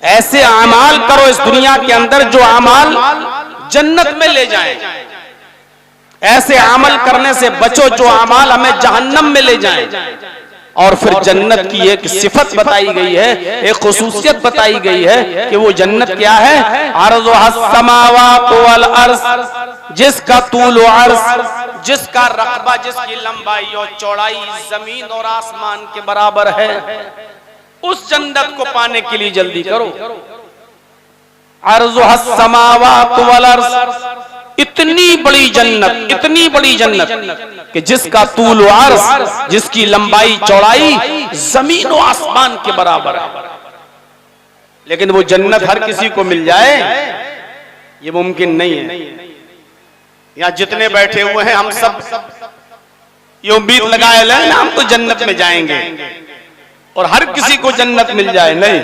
ऐसे अमाल करो इस दुनिया के अंदर जो अमाल जन्नत में ले जाएं। ऐसे अमल करने से बचो जो अमाल हमें जहन्नम में ले जाएं। और फिर जन्नत की एक सिफत बताई गई है, एक खुसूसियत बताई गई है कि वो जन्नत क्या है? अर्ज़ुहस समावातु वल अर्ज़, जिसका तूल व अर्ज़, जिसका रकबा, जिसकी लंबाई और चौड़ाई जमीन और आसमान के बराबर है। उस जन्नत को पाने के लिए जल्दी करो। अर्ज़ुहस समावातु वल अर्ज़, इतनी बड़ी जन्नत, इतनी बड़ी जन्नत कि जिसका तूल व अर्ज़, जिसकी लंबाई चौड़ाई जमीन और आसमान के बराबर है। लेकिन वो जन्नत हर किसी को मिल जाए ये मुमकिन नहीं है। यहां जितने बैठे हुए हैं हम सब ये उम्मीद लगाए लें ना हम तो जन्नत में जाएंगे और हर किसी को जन्नत मिल जाए, नहीं।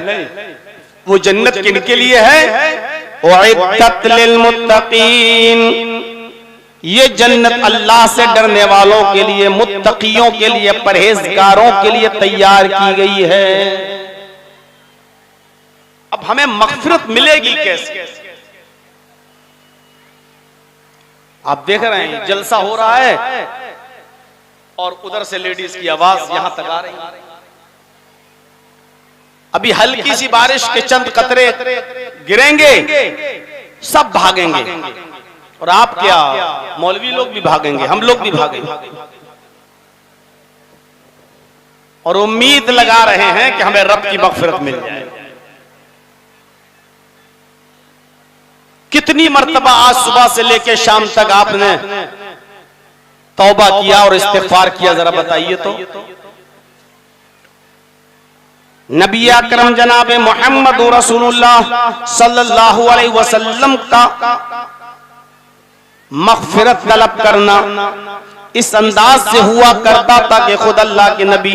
वो जन्नत किनके लिए है? उइद्दत लिल मुत्तकीन, ये जन्नत अल्लाह से डरने वालों के लिए, मुत्तकियों के लिए, परहेजगारों के लिए तैयार की गई है। अब हमें मग़फ़िरत मिलेगी कैसे? आप देख रहे हैं जलसा हो रहा है और उधर से लेडीज की आवाज यहां तक आ रही है। अभी हल्की सी बारिश के चंद कतरे गिरेंगे, सब भागेंगे। और आप क्या, मौलवी लोग भी भागेंगे, हम लोग भी भागेंगे और उम्मीद लगा रहे हैं कि हमें रब की मग़फ़िरत मिल जाए। कितनी मर्तबा आज सुबह से लेकर शाम तक आपने तौबा किया और इस्तिग़फ़ार किया, जरा बताइए तो। नबी अकरम जनाब मोहम्मद रसूलुल्लाह सल्लल्लाहु अलैहि वसल्लम का मग़फ़िरत तलब करना इस अंदाज से हुआ करता था कि खुद अल्लाह के नबी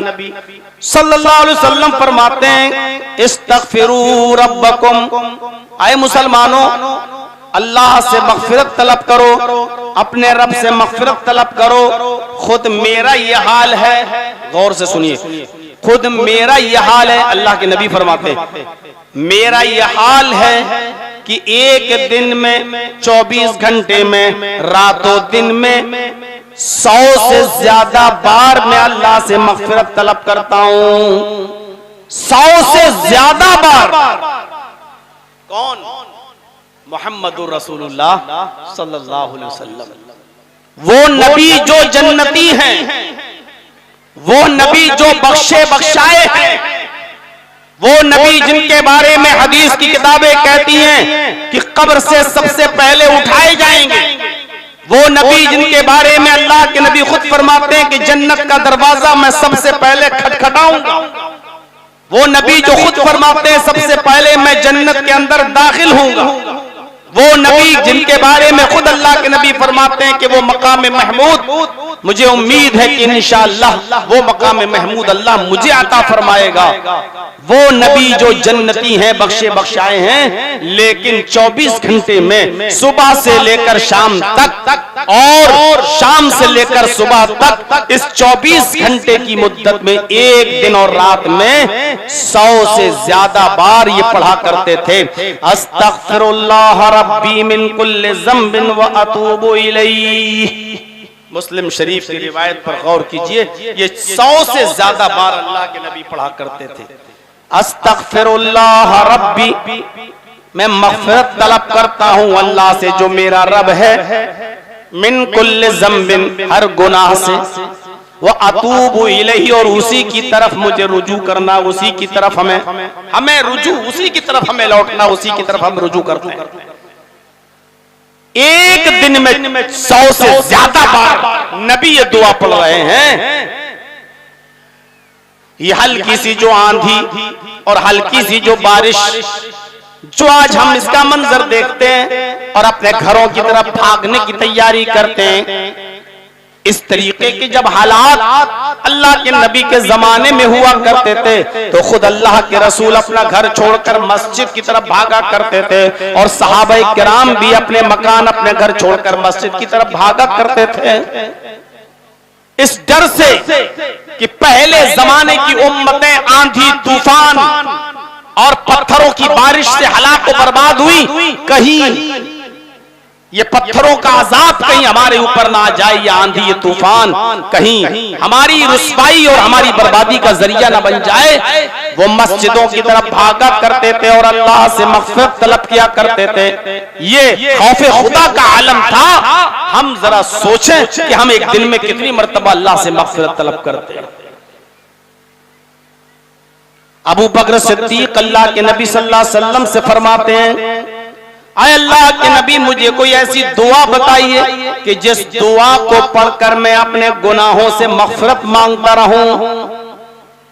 सल्लल्लाहु अलैहि वसल्लम फरमाते हैं, इस्तग़फ़िरू रब्बकुम, आए मुसलमानों अल्लाह से मग़फ़िरत तलब करो, अपने रब से मग़फ़िरत तलब करो। खुद मेरा यह हाल है, गौर से सुनिए, खुद मेरा यह हाल है, अल्लाह के नबी फरमाते हैं, मेरा यह हाल है कि एक दिन में 24 घंटे में, रातों दिन में 100 से ज्यादा बार मैं अल्लाह से मग़फ़िरत तलब करता हूं। 100 से ज्यादा बार। कौन? मुहम्मदुर रसूलुल्लाह सल्लल्लाहु अलैहि वसल्लम, वो नबी जो जन्नती हैं, वो नबी जो बख्शे बख्शाए हैं, वो नबी जिनके बारे में हदीस की किताबें कहती हैं कि कब्र से सबसे पहले उठाए जाएंगे, वो नबी जिनके बारे में अल्लाह के नबी खुद फरमाते हैं कि जन्नत का दरवाजा मैं सबसे पहले खटखटाऊंगा, वो नबी जो खुद फरमाते हैं सबसे पहले मैं जन्नत के अंदर दाखिल होऊंगा, वो नबी जिनके बारे में खुद अल्लाह के नबी फरमाते हैं कि वो मकाम महमूद, मुझे उम्मीद है कि इंशाअल्लाह वो मकाम महमूद अल्लाह मुझे अता फरमाएगा। वो नबी जो जन्नती हैं, बख्शे बख्शाए हैं, लेकिन 24 घंटे में सुबह से लेकर शाम तक और शाम से लेकर सुबह तक, इस 24 घंटे की मुद्दत में एक दिन और रात में 100 से ज्यादा बार ये पढ़ा करते थे, अस्तग़फिरुल्लाह रब्बी मिन कुल्लि ज़ंबिन व अतूबु इलैहि। मुस्लिम शरीफ की रिवायत पर गौर कीजिए, ये 100 से ज्यादा बार अल्लाह के नबी पढ़ा करते थे। अस्तग़फिरुल्लाह रब्बी, मैं मग़फ़िरत तलब करता हूं अल्लाह से जो मेरा रब है, मिन कुल्लि ज़ंबिन, हर गुनाह से, व अतूबु इलैहि, और उसी की तरफ मुझे रुजू करना, उसी की तरफ हमें रुजू, उसी की तरफ हमें लौटना, उसी की तरफ हम रुजू करते हैं। एक दिन में 100 से ज्यादा बार नबी ये दुआ पढ़ रहे हैं। ये हल्की सी जो आंधी और हल्की सी जो बारिश, जो आज हम इसका मंजर देखते हैं और अपने घरों की तरफ भागने की तैयारी करते हैं, इस तरीके के जब हालात अल्लाह के नबी के जमाने में हुआ करते थे तो खुद अल्लाह के रसूल अपना घर छोड़कर मस्जिद की तरफ भागा करते थे और सहाबा किराम भी अपने मकान, अपने घर छोड़कर मस्जिद की तरफ भागा करते थे, इस डर से कि पहले जमाने की उम्मतें आंधी तूफान और पत्थरों की बारिश से हलाक और बर्बाद हुई, कहीं ये पत्थरों का अजाब कहीं हमारे ऊपर ना आ जाए, या आंधी ये तूफान कहीं हमारी रुसवाई और हमारी बर्बादी का जरिया ना बन जाए। वो मस्जिदों की तरफ भागा करते थे और अल्लाह से मग़फ़िरत तलब किया करते थे। ये खौफे खुदा का आलम था। हम जरा सोचें कि हम एक दिन में कितनी मर्तबा अल्लाह से मग़फ़िरत तलब करते हैं। अबू बकर सिद्दीक अल्लाह के नबी सल्लल्लाहु अलैहि वसल्लम से फरमाते हैं, आए अल्लाह के नबी मुझे कोई ऐसी दुआ बताइए कि जिस दुआ को पढ़कर मैं अपने गुनाहों से मग़फ़िरत मांगता रहूं,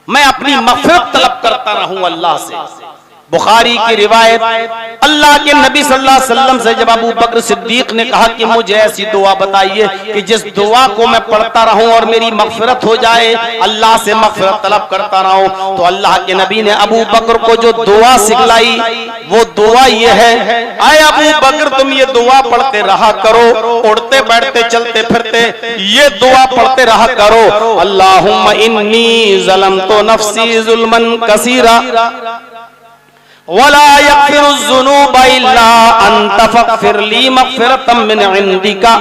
मैं अपनी मग़फ़िरत तलब करता रहूं अल्लाह से। बुखारी की रिवायत, अल्लाह के नबी सल्लल्लाहु अलैहि वसल्लम से जब अबू बकर सिद्दीक ने कहा कि मुझे ऐसी दुआ बताइए कि जिस दुआ को मैं पढ़ता रहूं और मेरी मग़फ़िरत हो जाए, अल्लाह से मग़फ़िरत तलब करता रहूं, तो अल्लाह के नबी ने अबू बकर को जो दुआ सिखलाई वो दुआ ये है, आए अबू बकर तुम ये दुआ पढ़ते रहा करो, उड़ते बैठते चलते फिरते ये दुआ पढ़ते रहा करो, अल्लाहुम्मा इन्नी ज़लमतु नफ़्सी ज़ुल्मन कसीरा वला यग़फ़िरुज़्ज़ुनूबा इल्ला अंता फ़ग़फ़िरली मग़फ़िरतम मिन इंदिका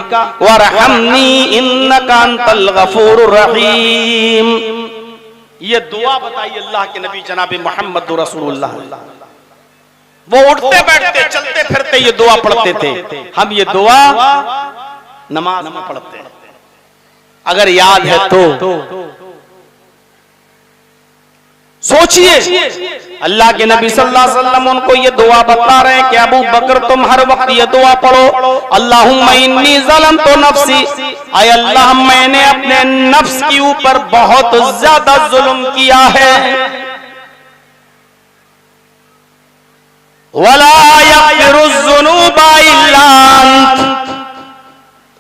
वरहमनी इन्नका अंतल गफ़ूरुर रहीम। ये दुआ बताइए अल्लाह के नबी जनाब मोहम्मद रसूलुल्लाह। वो उठते बैठते चलते फिरते ये दुआ पढ़ते थे। हम ये दुआ नमाज में पढ़ते हैं, अगर याद है तो सोचिए। अल्लाह के नबी सल्लल्लाहु अलैहि वसल्लम उनको ये दुआ बता रहे हैं कि अबू बकर तुम हर वक्त ये दुआ पढ़ो, अल्लाहुम्मा इन्नी ज़लमतु नफ़्सी, आय अल्लाह मैंने अपने नफ्स के ऊपर बहुत ज्यादा जुल्म किया है, वला यग़फ़िरुज़्ज़ुनूबा इल्ला अंत,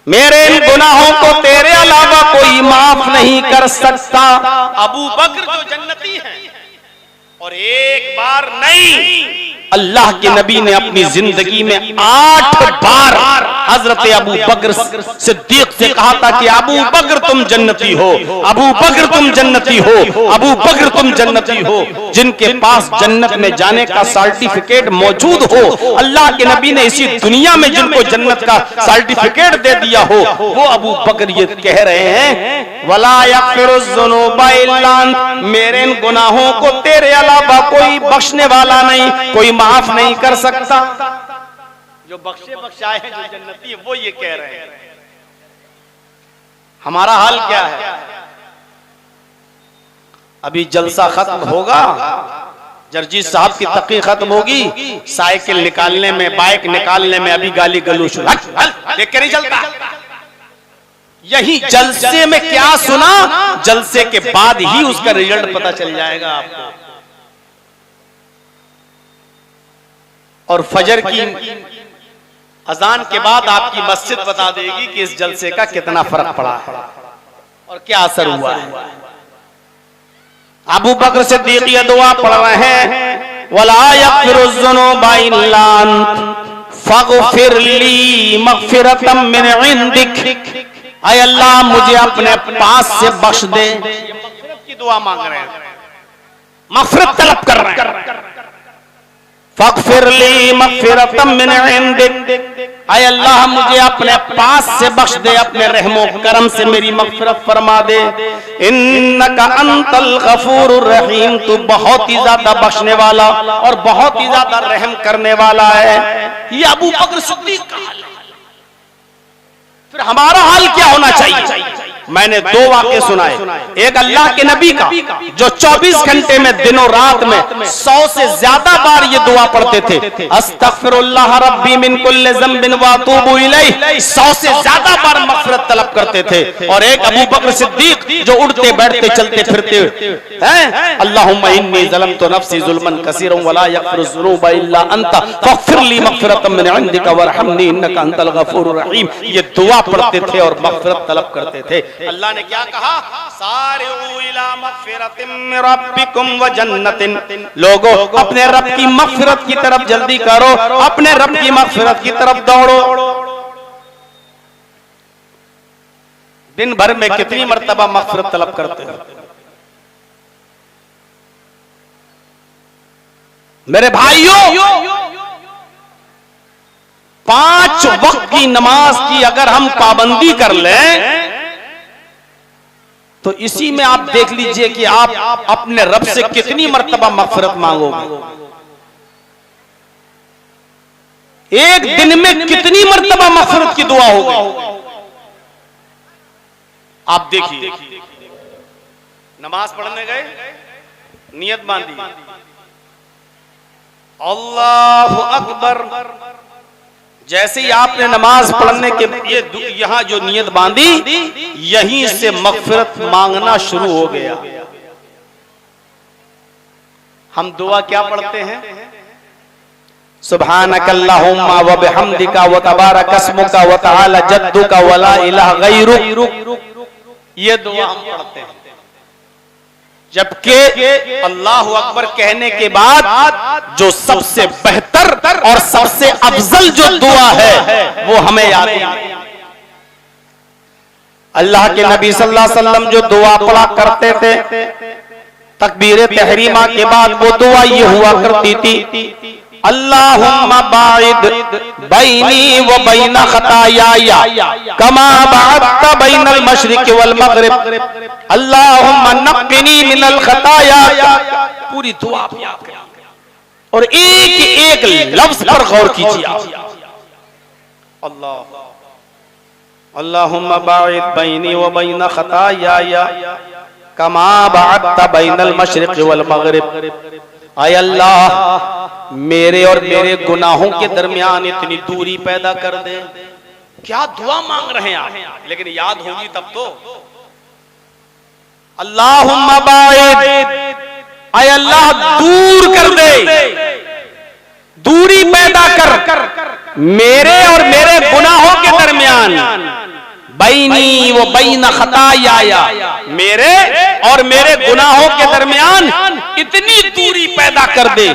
मेरे इन गुनाहों को तेरे अलावा कोई माफ नहीं कर सकता। अबू बकर जो जन्नती हैं, और एक बार नहीं, अल्लाह के नबी ने अपनी जिंदगी में 8 बार हजरत अबू बकर सिद्दीक से कहा था कि अबू बकर तुम जन्नती हो, अबू बकर तुम जन्नती हो, अबू बकर तुम जन्नती हो। जिनके पास जन्नत में जाने का सर्टिफिकेट मौजूद हो, अल्लाह के नबी ने इसी दुनिया में जिनको जन्नत का सर्टिफिकेट दे दिया हो, वो अबू बकर ये कह रहे हैं, वला यग़फ़िरुज़्ज़ुनूबा इल्ला अंत, मेरे इन गुनाहों को तेरे अलावा कोई बख्शने वाला नहीं, कोई माफ नहीं कर सकता। जो बख्शे बख्शाए हैं, जो जन्नती है, वो ये कह रहे हैं। हमारा हाल क्या है? अभी जलसा खत्म होगा, जर्जी साहब की तक़रीर खत्म होगी, साइकिल निकालने में, बाइक निकालने में अभी गाली गलौज देख के नहीं चलता। यही जलसे में क्या सुना, जलसे के बाद ही उसका रिजल्ट पता चल जाएगा आपको। और फजर की अजान के बाद आपकी मस्जिद बता देगी कि इस जलसे का कितना फर्क पड़ा है और क्या असर हुआ है। अबू बकर सिद्दीक़ ये दुआ पढ़ रहे हैं, वला यग़फ़िरुज़्ज़ुनूबा इल्ला अंत फ़ग़फ़िरली मग़फ़िरतम मिन इंदिक, आय अल्लाह मुझे अपने पास से बख्श दे। ये मग़फ़िरत की दुआ मांग रहे हैं, मग़फ़िरत तलब कर रहे हैं। फ़ग़फ़िरली मग़फ़िरतम मिन इंदिक, आय अल्लाह मुझे अपने पास से बख्श दे, अपने रहमो करम से मेरी मग़फ़िरत फरमा दे। इन्नका अंतल गफ़ूरुर रहीम, तू बहुत ही ज्यादा बख्शने वाला और बहुत ही ज्यादा रहम करने वाला है। ये अबू बकर सिद्दीक़ का हाल है। फिर हमारा हाल क्या होना चाहिए? मैंने 2 वाक़े सुनाए, एक अल्लाह के नबी का जो 24 घंटे में दिनों रात में 100 से ज्यादा बार ये दुआ पढ़ते थे, अस्तग़फिरुल्लाह रब्बी मिन कुल्लि ज़ंबिन व अतूबु इलैहि, 100 से ज्यादा बार मग़फ़िरत तलब करते थे। और एक अबू बकर सिद्दीक़ जो उड़ते बैठते चलते फिरते हैं, अल्लाहुम्मा इन्नी ज़लमतु नफ़्सी ज़ुल्मन कसीरन वला यग़फ़िरुज़्ज़ुनूबा इल्ला अंता फ़ग़फ़िरली मग़फ़िरतम मिन इंदिका वरहमनी इन्नका अंतल गफ़ूरुर रहीम। ये दुआ पढ़ते थे और मग़फ़िरत तलब करते थे। अल्लाह ने क्या कहा, सारिऊ इला मग़फ़िरतिम मिन रब्बिकुम व जन्नतिन, लोगों अपने रब की मग़फ़िरत की तरफ जल्दी करो, अपने रब की मग़फ़िरत की तरफ दौड़ो। दिन भर में कितनी मर्तबा मग़फ़िरत तलब करते हो? मेरे भाइयों, 5 वक्त की नमाज की अगर हम पाबंदी कर लें तो इसी में आप देख लीजिए कि आप अपने रब से कितनी मर्तबा मग़फ़िरत मांगोगे। एक दिन में कितनी मर्तबा मग़फ़िरत की दुआ होगी। आप देखिए, नमाज पढ़ने गए, नियत बांधी, अल्लाहु अकबर। जैसे ही आपने नमाज पढ़ने के यहां जो नियत बांधी, यहीं से मग़फ़िरत मांगना शुरू हो गया। हम दुआ क्या पढ़ते हैं? सुब्हानकल्लाहुम्मा व बिहम्दिका व तबारक अस्मुका व तआला जद्दुका व ला इलाहा गैरुक। ये दुआ हम पढ़ते हैं। जबकि अल्लाहु अकबर कहने के बाद जो सबसे बेहतर और सबसे अफजल जो दुआ है वो हमें याद है। अल्लाह के नबी सल्लल्लाहु अलैहि वसल्लम जो दुआ पढ़ा करते थे तकबीर तहरीमा के बाद, वो दुआ ये हुआ करती थी, अल्लाहुम्मा बाइद बैनी व बैन खतायाया कमा बअदत बैनल मशरिक वल मगरिब अल्लाहुम्मा नक्किनी मिनल खताया। पूरी दुआ आप याद करें और एक एक लफ्ज पर गौर कीजिए। अल्लाहुम्मा बाइद बैनी व बैन खतायाया कमा बअदत बैनल मशरिक वल मगरिब। आय अल्लाह, मेरे और मेरे गुनाहों के दरमियान इतनी दूरी पैदा कर दे। क्या दुआ मांग रहे हैं आप, लेकिन याद होगी तब तो। अल्लाहुम्मा बाइद, आय अल्लाह दूर कर दे, दूरी पैदा कर मेरे और मेरे गुनाहों के दरमियान। बैनी व बैन खतायाया, मेरे और मेरे गुनाहों के दरमियान इतनी दूरी पैदा कर दे,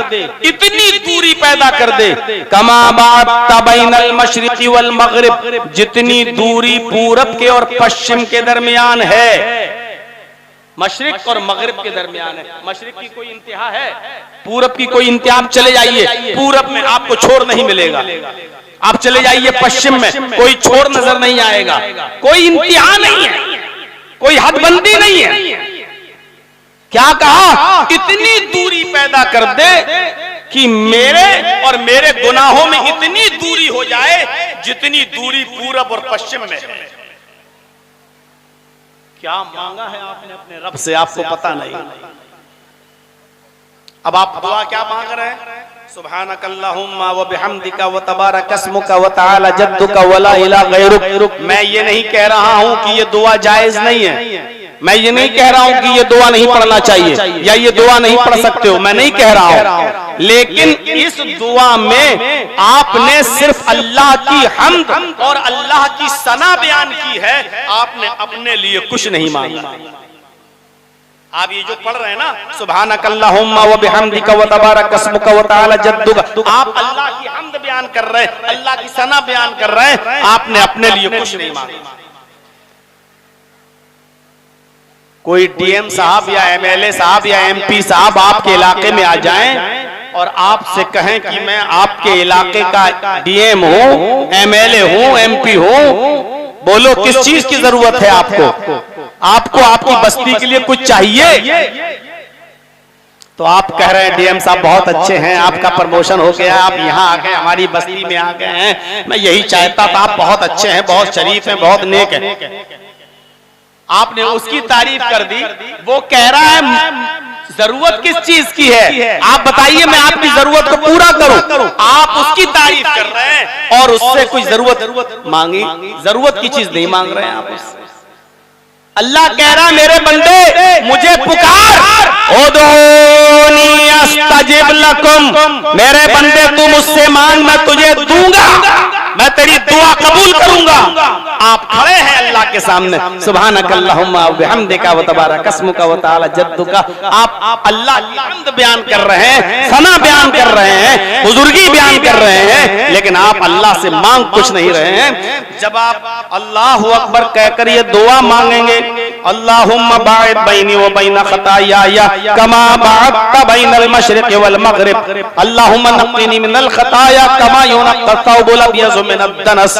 इतनी दूरी पैदा कर दे। कमा बअदत बैनल मशरिक़ि वल मग़रिब, जितनी दूरी पूरब के और पश्चिम के दरमियान है, मशरिक और मगरिब के दरमियान है। मशरिक की कोई इंतहा है, पूरब की कोई इंतहा। आप चले जाइए पूरब में, आपको छोर नहीं मिलेगा। आप चले जाइए पश्चिम में, कोई छोर नजर नहीं आएगा। कोई इंतहा नहीं है, कोई हदबंदी नहीं है। क्या कहा? इतनी दूरी पैदा कर दे कि मेरे और मेरे गुनाहों में इतनी दूरी हो जाए जितनी दूरी पूरब और पश्चिम में है। क्या मांगा है आपने अपने रब से, आपको पता नहीं। अब आप दुआ क्या मांग रहे हैं? सुब्हानकल्लाहुम्मा व बिहम्दिका व तबारक अस्मुका व तआला जद्दुका व ला इलाहा गैरुक। मैं ये नहीं कह रहा हूं कि ये दुआ जायज नहीं है, मैं ये नहीं कह रहा हूं कि ये दुआ नहीं पढ़ना चाहिए या ये दुआ नहीं पढ़ सकते हो, मैं नहीं कह रहा हूं। लेकिन इस दुआ में आपने सिर्फ अल्लाह की हम्द और अल्लाह की सना बयान की है, आपने अपने लिए कुछ नहीं मांगा। आप ये जो पढ़ रहे हैं ना, सुब्हानकल्लाहुम्मा व बिहम्दिका व तबारक अस्मुका व तआला जद्दुका, आप अल्लाह की हम्द बयान कर रहे हैं, अल्लाह की सना बयान कर रहे हैं, आपने अपने लिए कुछ नहीं मांगा। कोई डीएम साहब या एमएलए साहब या एमपी साहब आपके इलाके में आ जाएं और आपसे कहें कि मैं आपके इलाके का डीएम हूं, एमएलए हूं, एमपी हूं, बोलो किस चीज की जरूरत है आपको? आपको आपकी बस्ती के लिए कुछ चाहिए? तो आप कह रहे हैं डीएम साहब बहुत अच्छे हैं, आपका प्रमोशन हो गया, आप यहाँ आ गए, हमारी बस्ती में आ गए हैं, मैं यही चाहता था, आप बहुत अच्छे हैं, बहुत शरीफ हैं, बहुत नेक हैं। आपने उसकी तारीफ कर दी, वो कह रहा है जरूरत किस चीज की है, आप बताइए मैं आपकी जरूरत को पूरा करूं। आप उसकी तारीफ कर रहे हैं और उससे कोई जरूरत मांगी, जरूरत की चीज नहीं मांग रहे हैं आप उससे। अल्लाह कह रहा मेरे बंदे मुझे पुकार, उदूनी अस्तजिब लकुम, मेरे बंदे तू मुझसे मांग मैं तुझे दूंगा, मैं तेरी दुआ कबूल करूंगा। आप खड़े हैं अल्लाह के सामने, सुब्हानकल्लाहुम्मा व बिहम्दिका व तबारक अस्मुका व तआला जद्दुका, आप अल्लाह की हम्द बयान कर रहे हैं, सना बयान कर रहे हैं, बुजुर्गी बयान कर रहे हैं, लेकिन आप अल्लाह से मांग कुछ नहीं रहे हैं। जब आप अल्लाहु अकबर कहकर ये दुआ मांगेंगे, अल्लाहुम्मा बाइद बैनी व बैन खताया कमा बाअदत बैनल मशरिक़ वल मग़रिब, अल्लाहुम्मा नक़्क़िनी मिनल खताया कमा युनक़्क़ा अस-सौबुल अब्यज़ु मिनद दनस।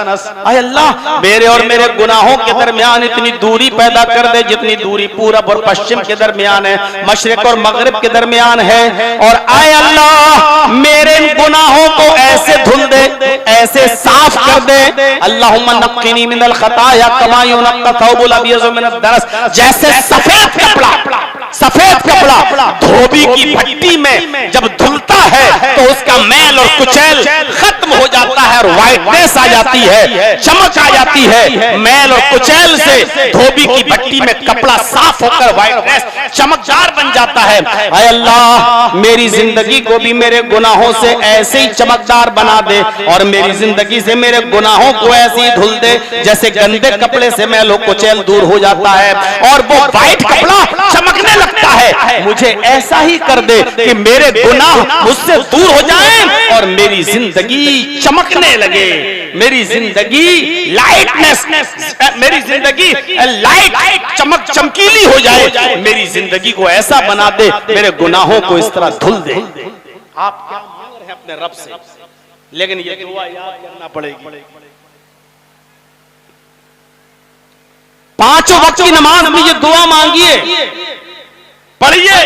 आय अल्लाह, मेरे और मेरे गुनाहों के दरमियान इतनी दूरी पैदा कर दे जितनी दूरी पूरब और पश्चिम के दरमियान है, मशरिक और मगरिब के दरमियान है। और आय अल्लाह, मेरे गुनाहों को ऐसे धुल दे, ऐसे साफ कर दे। अल्लाहुम्मा नक़्क़िनी मिनल खताया कमा युनक़्क़ा अस-सौबुल अब्यज़ु मिनद दनस। जैसे सफेद कपड़ा धोबी की भट्टी में जब धुलता है तो उसका मैल और कुचैल खत्म हो जाता है और व्हाइटनेस आ जाती है, चमक आ जाती है। मैल और कुचैल से धोबी की भट्टी में कपड़ा साफ होकर व्हाइटनेस चमकदार बन जाता है। ऐ अल्लाह, मेरी जिंदगी को भी मेरे गुनाहों से ऐसे ही चमकदार बना दे और मेरी जिंदगी से मेरे गुनाहों को ऐसे ही धुल दे जैसे गंदे कपड़े से मैल और कुचैल दूर हो जाता है और वो व्हाइट कपड़ा चमकने लगता है। मुझे ऐसा ही कर दे कि मेरे गुनाह मुझसे दूर हो जाएं और मेरी जिंदगी चमकने लगे, मेरी जिंदगी लाइटनेस, मेरी जिंदगी लाइट चमकीली हो जाए, मेरी जिंदगी को ऐसा बना दे, मेरे गुनाहों को इस तरह धुल दे। आप क्या मांग रहे हैं अपने रब से, लेकिन ये दुआ याद करना पड़ेगी। पांचों वक्त की नमाज में ये दुआ मांगिए, पढ़िए।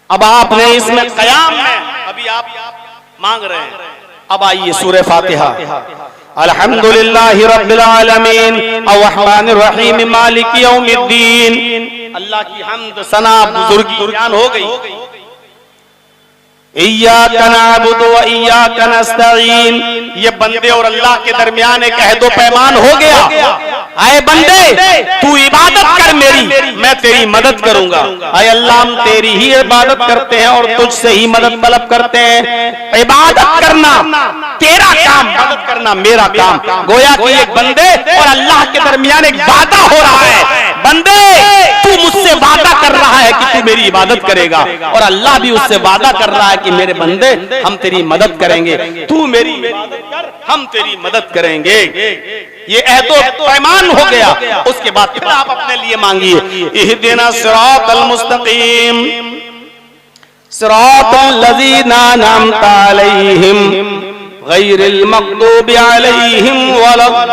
अब आपने इसमें कयाम में अभी आप मांग रहे हैं। अब आइए सूरह फातिहा। अल्हम्दुलिल्लाहि रब्बिल आलमीन अर्रहमानिर रहीम मालिकि यौमिद्दीन। अल्लाह की हम्द सना बुजुर्गी बयान हो गई। इय्याका नअबुदु व इय्याका नस्तईन, ये बंदे और अल्लाह के दरमियान एक अहद पैमान हो गया। आए बंदे, तू इबादत कर मेरी, मैं तेरी मदद करूंगा। आए अल्लाह, हम तेरी ही इबादत करते हैं और तुझसे ही मदद तलब करते हैं। इबादत करना तेरा काम, मदद करना मेरा काम। गोया कि एक बंदे और अल्लाह के दरमियान एक वादा हो रहा है। बंदे, तू मुझसे वादा कर रहा है कि तू मेरी इबादत करेगा और अल्लाह भी उससे वादा कर रहा है कि मेरे बंदे, हम तेरी मदद करेंगे, तू मेरी इबादत कर, हम तेरी मदद करेंगे। ये अहदो पैमान हो गया। उसके बाद फिर आप अपने लिए मांगिए, इहदिना सिरातल मुस्तकीम सिरातल लज़ीना अनअमता अलैहिम गैरिल मग़दूबि अलैहिम वलद्दाल्लीन।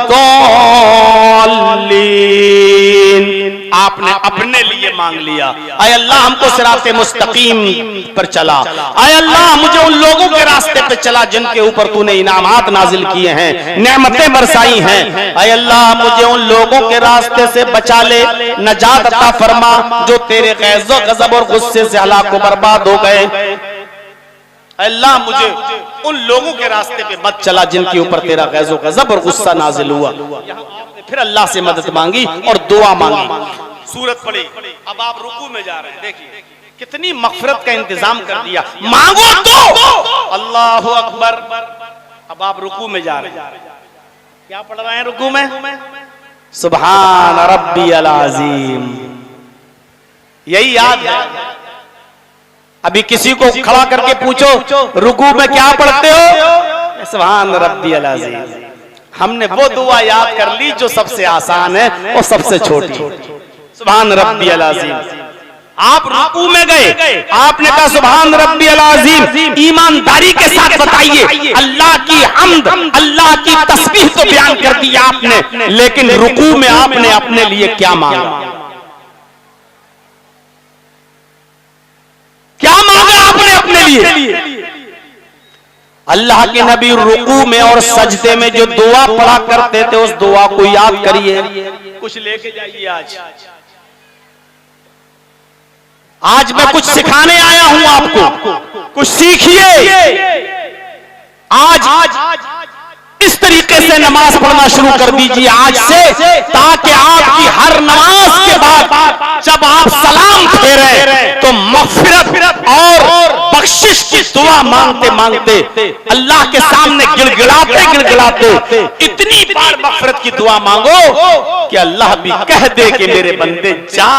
आपने अपने लिए मांग लिया, आय अल्लाह हमको सिराते मुस्तकीम पर चला। आय अल्लाह, मुझे उन लोगों के रास्ते पे चला जिनके ऊपर तूने इनामात नाजिल किए हैं, नेमतें बरसाई हैं। आय अल्लाह, मुझे उन लोगों के रास्ते से बचा ले, नजात अता फरमा जो तेरे ग़ज़ब, गज़ब और गुस्से से हलाक व बर्बाद हो गए। अल्लाह, मुझे उन लोगों के रास्ते पे मत चला जिनके ऊपर तेरा ग़ज़ब, गज़ब और गुस्सा नाजिल हुआ। फिर अल्लाह से मदद मांगी और दुआ मांगी, सूरत पढ़ी। अब आप रुकू में जा रहे हैं, देखिए कितनी मग़फ़िरत का इंतजाम कर दिया। मांगो तो अल्लाहु अकबर। अब आप रुकू में जा रहे हैं, क्या पढ़ रहे हैं रुकू में? सुभान रब्बियल अज़ीम। यही याद है। अभी किसी को खड़ा करके पूछो रुकू में क्या पढ़ते हो, सुभान रब्बियल अज़ीम। हमने वो दुआ याद कर ली जो सबसे आसान है और सबसे छोटी, सुभान रब्बियल अज़ीम। आप रुकू में गए, आपने कहा सुभान रब्बियल अज़ीम, ईमानदारी के साथ बताइए। अल्लाह की हम्द, अल्लाह की तस्बीह तो बयान कर दी आपने, लेकिन रुकू में आपने अपने लिए क्या मांगा? क्या मांगा आपने अपने लिए? अल्लाह के नबी रुकू में और सजदे में जो दुआ पढ़ा करते थे उस दुआ को याद करिए। कुछ लेके जाइए। आज मैं कुछ सिखाने आया हूं आपको, कुछ सीखिए। आज इस तरीके से नमाज पढ़ना शुरू कर दीजिए आज से, ताकि आपकी हर नमाज के बाद जब आप सलाम फेरे तो मग़फ़िरत और बख्शिश की दुआ मांगते मांगते अल्लाह के सामने गिड़गिड़ाते गिड़गिड़ाते इतनी बार मग़फ़िरत की दुआ मांगो कि अल्लाह भी कह दे कि मेरे बंदे जा।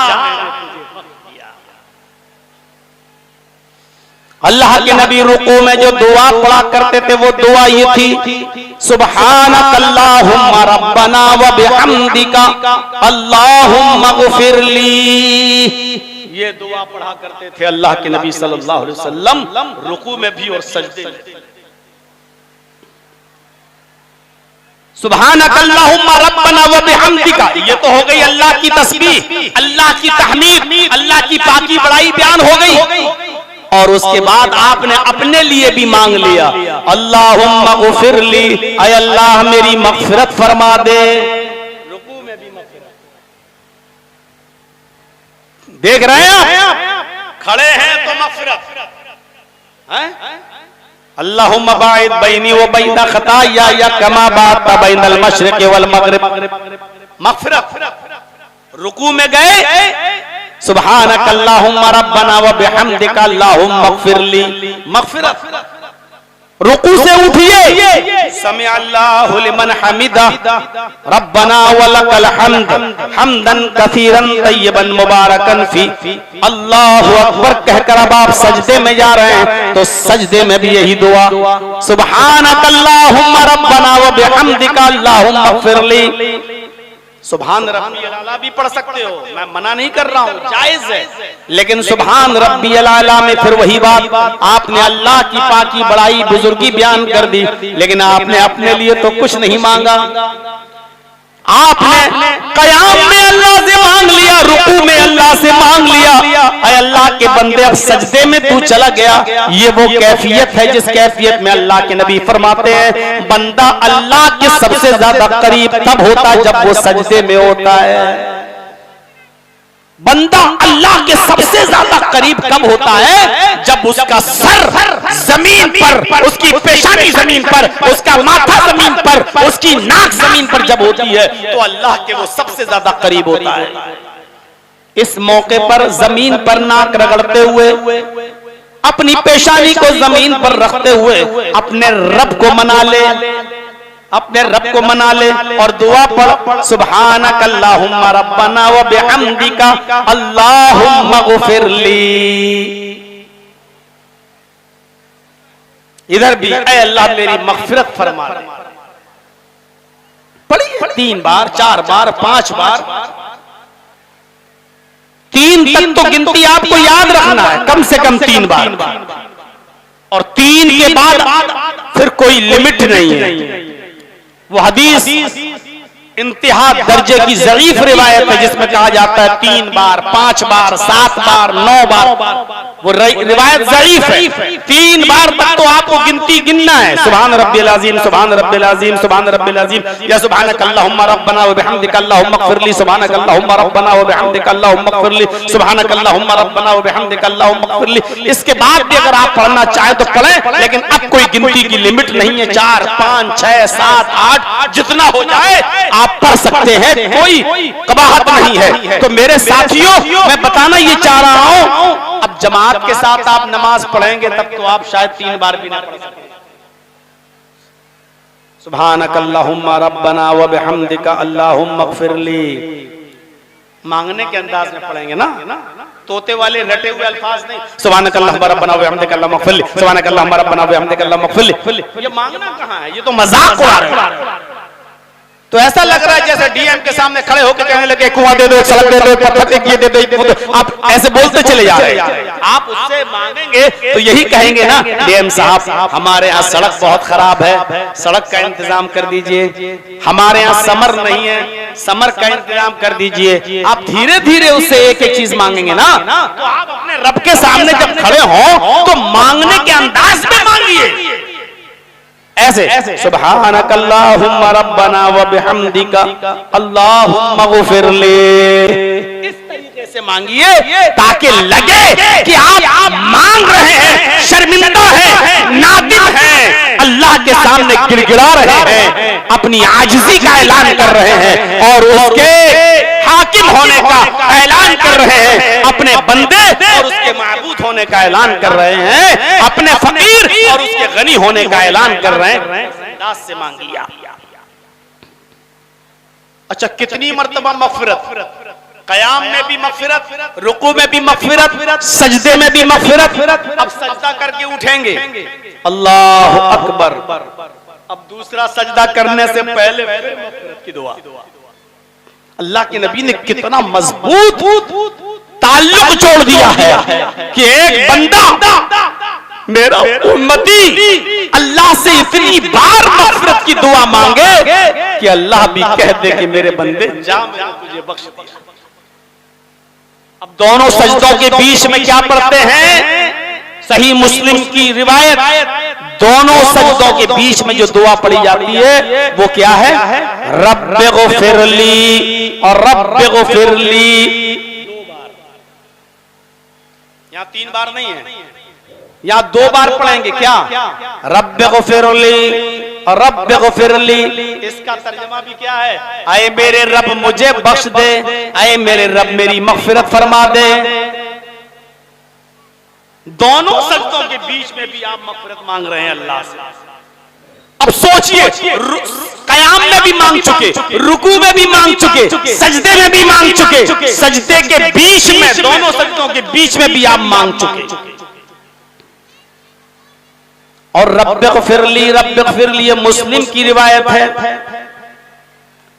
अल्लाह के नबी रुकू में जो दुआ पढ़ा करते थे वो दुआ ये थी, सुब्हानकल्लाहुम्मा रब्बना व बिहम्दिका अल्लाहुम्मा गफिरली। ये दुआ पढ़ा करते थे अल्लाह के नबी सल्लल्लाहु अलैहि वसल्लम रुकू में भी और सजदे में। सुब्हानकल्लाहुम्मा रब्बना व बिहम्दिका, ये तो हो गई अल्लाह की तस्बीह, अल्लाह की तहमीद, अल्लाह की पाकी बड़ाई बयान हो गई। और उसके बाद आपने अपने लिए भी मांग लिया, अल्लाहुम्मा गफिरली, ऐ अल्लाह मेरी मगफिरत फरमा दे। रुकू में भी मगफिरत। देख रहे हैं आप, खड़े हैं तो मगफिरत है। अल्लाहुम्मा बाइद बैनी व बैन खताया या कमा बात बैनल मशरिक़ वल मगरिब, मगफिरत। रुकू में गए, सुब्हानकल्लाहुम्मा रब्बना व बिहम्दिका अल्लाहुम्मा मगफिरली, मगफिरत। रुकू से उठिए, समिअ अल्लाहु लिमन हमिदा रब्बना व लकल हम्द हम्दन कसीरन तय्यबन मुबारकन फी, अल्लाहु अकबर कहकर अब आप सजदे में जा रहे हैं तो सजदे में भी यही दुआ, सुब्हानकल्लाहुम्मा रब्बना व बिहम्दिका अल्लाहुम्मा मगफिरली। सुभान रब्बियल आला भी पढ़ सकते हो, मैं मना नहीं कर रहा हूँ, जायज है, लेकिन सुभान रब्बियल आला में फिर वही बात, आपने अल्लाह की पाकी बड़ाई बुजुर्गी बयान कर दी, लेकिन आपने अपने लिए तो कुछ नहीं मांगा। आपने कयाम में अल्लाह से मांग लिया, रुकू में अल्लाह से मांग लिया, ऐ अल्लाह के बंदे अब सजदे में तू चला गया। ये वो कैफियत है जिस कैफियत में अल्लाह के नबी फरमाते हैं, बंदा अल्लाह के सबसे ज्यादा करीब तब होता है जब वो सजदे में होता है। बंदा अल्लाह के सबसे ज्यादा करीब कब होता है, जब उसका सर जमीन पर, उसकी पेशानी जमीन पर, उसका माथा जमीन पर, उसकी नाक जमीन पर जब होती है तो अल्लाह के वो सबसे ज्यादा करीब होता है। इस मौके पर जमीन पर नाक रगड़ते हुए, अपनी पेशानी को जमीन पर रखते हुए अपने रब को मना ले, अपने रब को मना ले और दुआ पढ़, सुब्हानकल्लाहुम्मा रब्बना व बिहम्दिका अल्लाहुम्मा गफिरली। इधर भी ऐ अल्लाह मेरी मगफिरत फरमा दे। पढ़िए 3 बार 4 बार 5 बार, 3 तक तो गिनती आपको याद रखना है, कम से कम 3 बार, और 3 के बाद फिर कोई लिमिट नहीं है। वो हदीस इंतहा दर्जे की ज़ईफ रिवायत है जिसमें कहा जाता है 3 बार 5 बार 7 बार 9 बार, वो रिवायत ज़ईफ है। 3 बार तक तो आपको गिनती गिनना है, सुभान रब्बिल अज़ीम सुभान रब्बिल अज़ीम सुभान रब्बिल अज़ीम, या सुब्हानकल्लाहुम्मा रब्बना व बिहम्दिका अल्लाहुम्मा मगफिरली, सुब्हानकल्लाहुम्मा रब्बना व बिहम्दिका अल्लाहुम्मा मगफिरली, सुब्हानकल्लाहुम्मा रब्बना व बिहम्दिका अल्लाहुम्मा मगफिरली। इसके बाद भी अगर आप पढ़ना चाहें तो पढ़ें, लेकिन अब कोई गिनती की लिमिट नहीं है। 4 5 6 7 8 जितना हो जाए आप पढ़ सकते हैं, कोई कबाहत नहीं है। तो मेरे साथियों, मैं बताना ये चाह रहा हूं, अब जमात के साथ आप नमाज पढ़ेंगे तब तो आप शायद 3 बार भी ना पढ़ सकें। सुब्हानकल्लाहुम्मा रब्बना व बिहम्दिका अल्लाहुम्मा मगफिरली, मांगने के अंदाज में पढ़ेंगे ना, तोते वाले रटे हुए अल्फाज नहीं। सुब्हानकल्लाहुम्मा रब्बना व बिहम्दिका अल्लाहुम्मा मगफिरली, सुब्हानकल्लाहुम्मा रब्बना व बिहम्दिका अल्लाहुम्मा मगफिरली, ये मांगना कहां है, ये तो मजाक उड़ा रहे हैं। तो ऐसा लग रहा है जैसे डीएम के सामने खड़े होकर कहने लगे कुआं दे दो, एक सड़क दे दो, एक पत्थर एक ये दे दो, आप ऐसे बोलते चले जा रहे हैं। आप उससे मांगेंगे तो यही कहेंगे ना, डीएम साहब हमारे यहाँ सड़क बहुत खराब है, सड़क का इंतजाम कर दीजिए, हमारे यहाँ समर नहीं है, समर का इंतजाम कर दीजिए। आप धीरे धीरे उससे एक एक चीज मांगेंगे ना, तो आप अपने रब के सामने जब खड़े हो तो मांगने के अंदाज में मांगिए, ऐसे सुब्हानकल्लाहुम्मा रब्बना व बिहम्दिका अल्लाहुम्मा गफिरली, इस तरीके से मांगिए ताकि लगे कि आप मांग रहे हैं, शर्मिंदा हैं, नादिम हैं, अल्लाह के सामने गिड़गिड़ा रहे हैं, अपनी आजिज़ी का ऐलान कर रहे हैं और उसके हाकिम होने का ऐलान कर रहे हैं, अपने बंदे और उसके माबूद होने का ऐलान कर रहे हैं, अपने फकीर और उसके गनी होने का ऐलान कर रहे हैं। दास से मांग लिया। अच्छा, कितनी मर्तबा मगफिरत? कयाम में भी मगफिरत, रुकू में भी मगफिरत, सजदे में भी मगफिरत। अब सजदा करके उठेंगे, अल्लाह अकबर। अब दूसरा सजदा करने से पहले मगफिरत की दुआ। अल्लाह के नबी ने कितना मजबूत ताल्लुक जोड़ दिया है कि एक बंदा मेरा उम्मती अल्लाह से इतनी बार मगफिरत की दुआ मांगे कि अल्लाह भी कह दे कि मेरे बंदे जा, मैंने तुझे बख्श दिया। अब दोनों सजदों के बीच में क्या पढ़ते हैं? सही मुस्लिम की रिवायत, दोनों सजदों के बीच में जो दुआ पढ़ी जाती है वो क्या है? रब्बिगफिरली और रब्बिगफिरली। यहाँ 3 बार नहीं है, यहाँ 2 बार पढ़ेंगे। क्या? रब्बिगफिरली और रब्बिगफिरली। इसका तर्जुमा भी क्या है? आए मेरे रब मुझे बख्श दे, आए मेरे रब मेरी मगफिरत फरमा दे। दोनों सजदों के बीच में भी आप मगफिरत मांग रहे हैं अल्लाह से। अब सोचिए, कयाम में भी मांग चुके, रुकू में भी मांग चुके, सजदे में भी मांग चुके, सजदे के बीच में, दोनों सजदों के बीच में भी आप मांग चुके। और रब्बिगफिरली ये मुस्लिम की रिवायत है,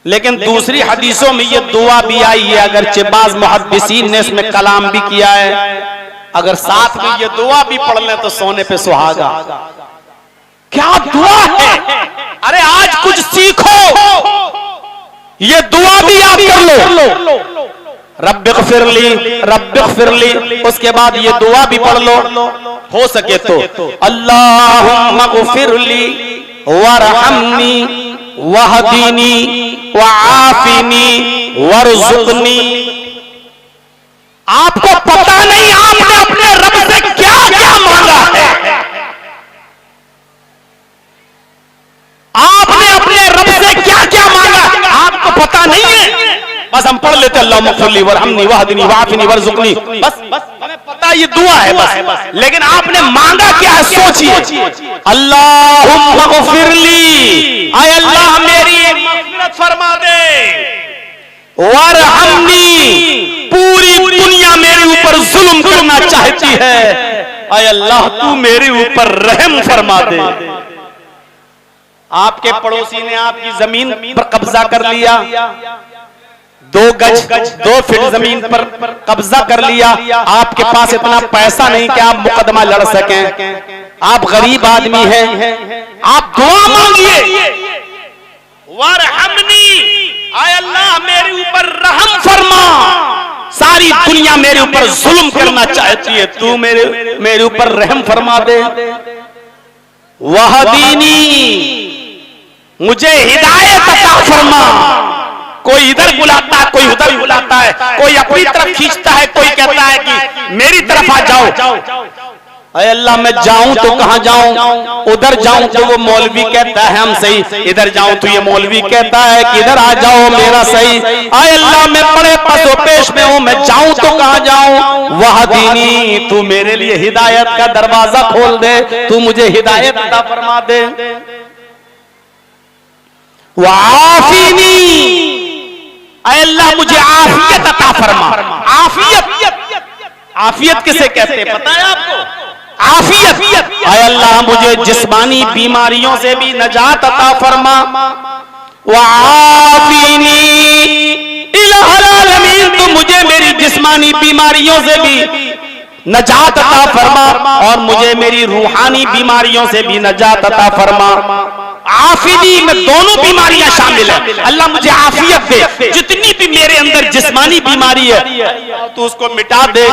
लेकिन दूसरी हदीसों में ये दुआ भी आई है, अगरचे बाज़ मुहद्दिसीन ने इसमें कलाम भी किया है। अगर साथ में ये दुआ भी पढ़ लें तो सोने पे सुहागा। क्या दुआ है? अरे आज कुछ सीखो, ये दुआ भी आप कर लो। रब्बिगफिरली रब्बिगफिरली, उसके बाद ये दुआ भी पढ़ लो, हो सके तो अल्लाहुम्मा गफिरली वरहमनी वहदीनी वआफिनी वरजुकनी। आपको पता नहीं आपने अपने रब से क्या क्या मांगा है। आपने अपने रब से क्या क्या मांगा आपको पता नहीं है। बस हम पढ़ लेते अल्लाह मग़फ़िरली वरहमनी वहदनी वआफिनी वरज़ुक़नी, बस हमें पता ये दुआ है बस। लेकिन आपने मांगा क्या है? सोचिए, अल्लाहुम्मा गफ़िरली, आय अल्लाह मेरी मग़फ़िरत फरमा दे, वरहमनी, पूरी दुनिया मेरे ऊपर जुल्म करना चाहती है, आय अल्लाह तू मेरे ऊपर रहम फरमा दे। आपके पड़ोसी ने आपकी जमीन पर कब्जा कर लिया, 2 गज 2 फीट जमीन पर कब्जा कर लिया। आपके पास इतना पैसा नहीं कि आप मुकदमा लड़ सकें, आप गरीब आदमी हैं, आप दुआ मांगिए, वरहमनी, आय अल्लाह मेरे ऊपर रहम फरमा, सारी दुनिया मेरे ऊपर जुल्म करना चाहती है, तू मेरे ऊपर रहम फरमा दे। वहदीनी, मुझे हिदायत अता फरमा। कोई इधर बुलाता है, कोई उधर बुलाता है, कोई अपनी तरफ खींचता है, कोई कहता है कि मेरी तरफ आ जाओ। अरे अल्लाह मैं जाऊं तो कहां जाऊं? उधर जाऊं तो वो मौलवी कहता है हम सही, इधर जाऊं तो ये मौलवी कहता है कि इधर आ जाओ मेरा सही। अरे अल्लाह मैं बड़े पसोपेश में हूं, मैं जाऊं तो कहां जाऊं? वहदीनी, तू मेरे लिए हिदायत का दरवाजा खोल दे, तू मुझे हिदायत अता फरमा दे। वआफिनी, अल्लाह मुझे आफियत अता फरमा। आफियत किसे कहते हैं पता है आपको? आफियत, अल्लाह मुझे जिस्मानी बीमारियों से भी नजात अता फरमा। वआफिनी इलाहुल आलमीन, तो मुझे मेरी जिस्मानी बीमारियों से भी नजात अता फरमा और मुझे मेरी रूहानी बीमारियों से भी नजात अता फरमा। आफिनी में दोनों बीमारियां शामिल है। अल्लाह मुझे आफियत दे, जितनी भी मेरे अंदर जिस्मानी बीमारी है तो उसको मिटा दे,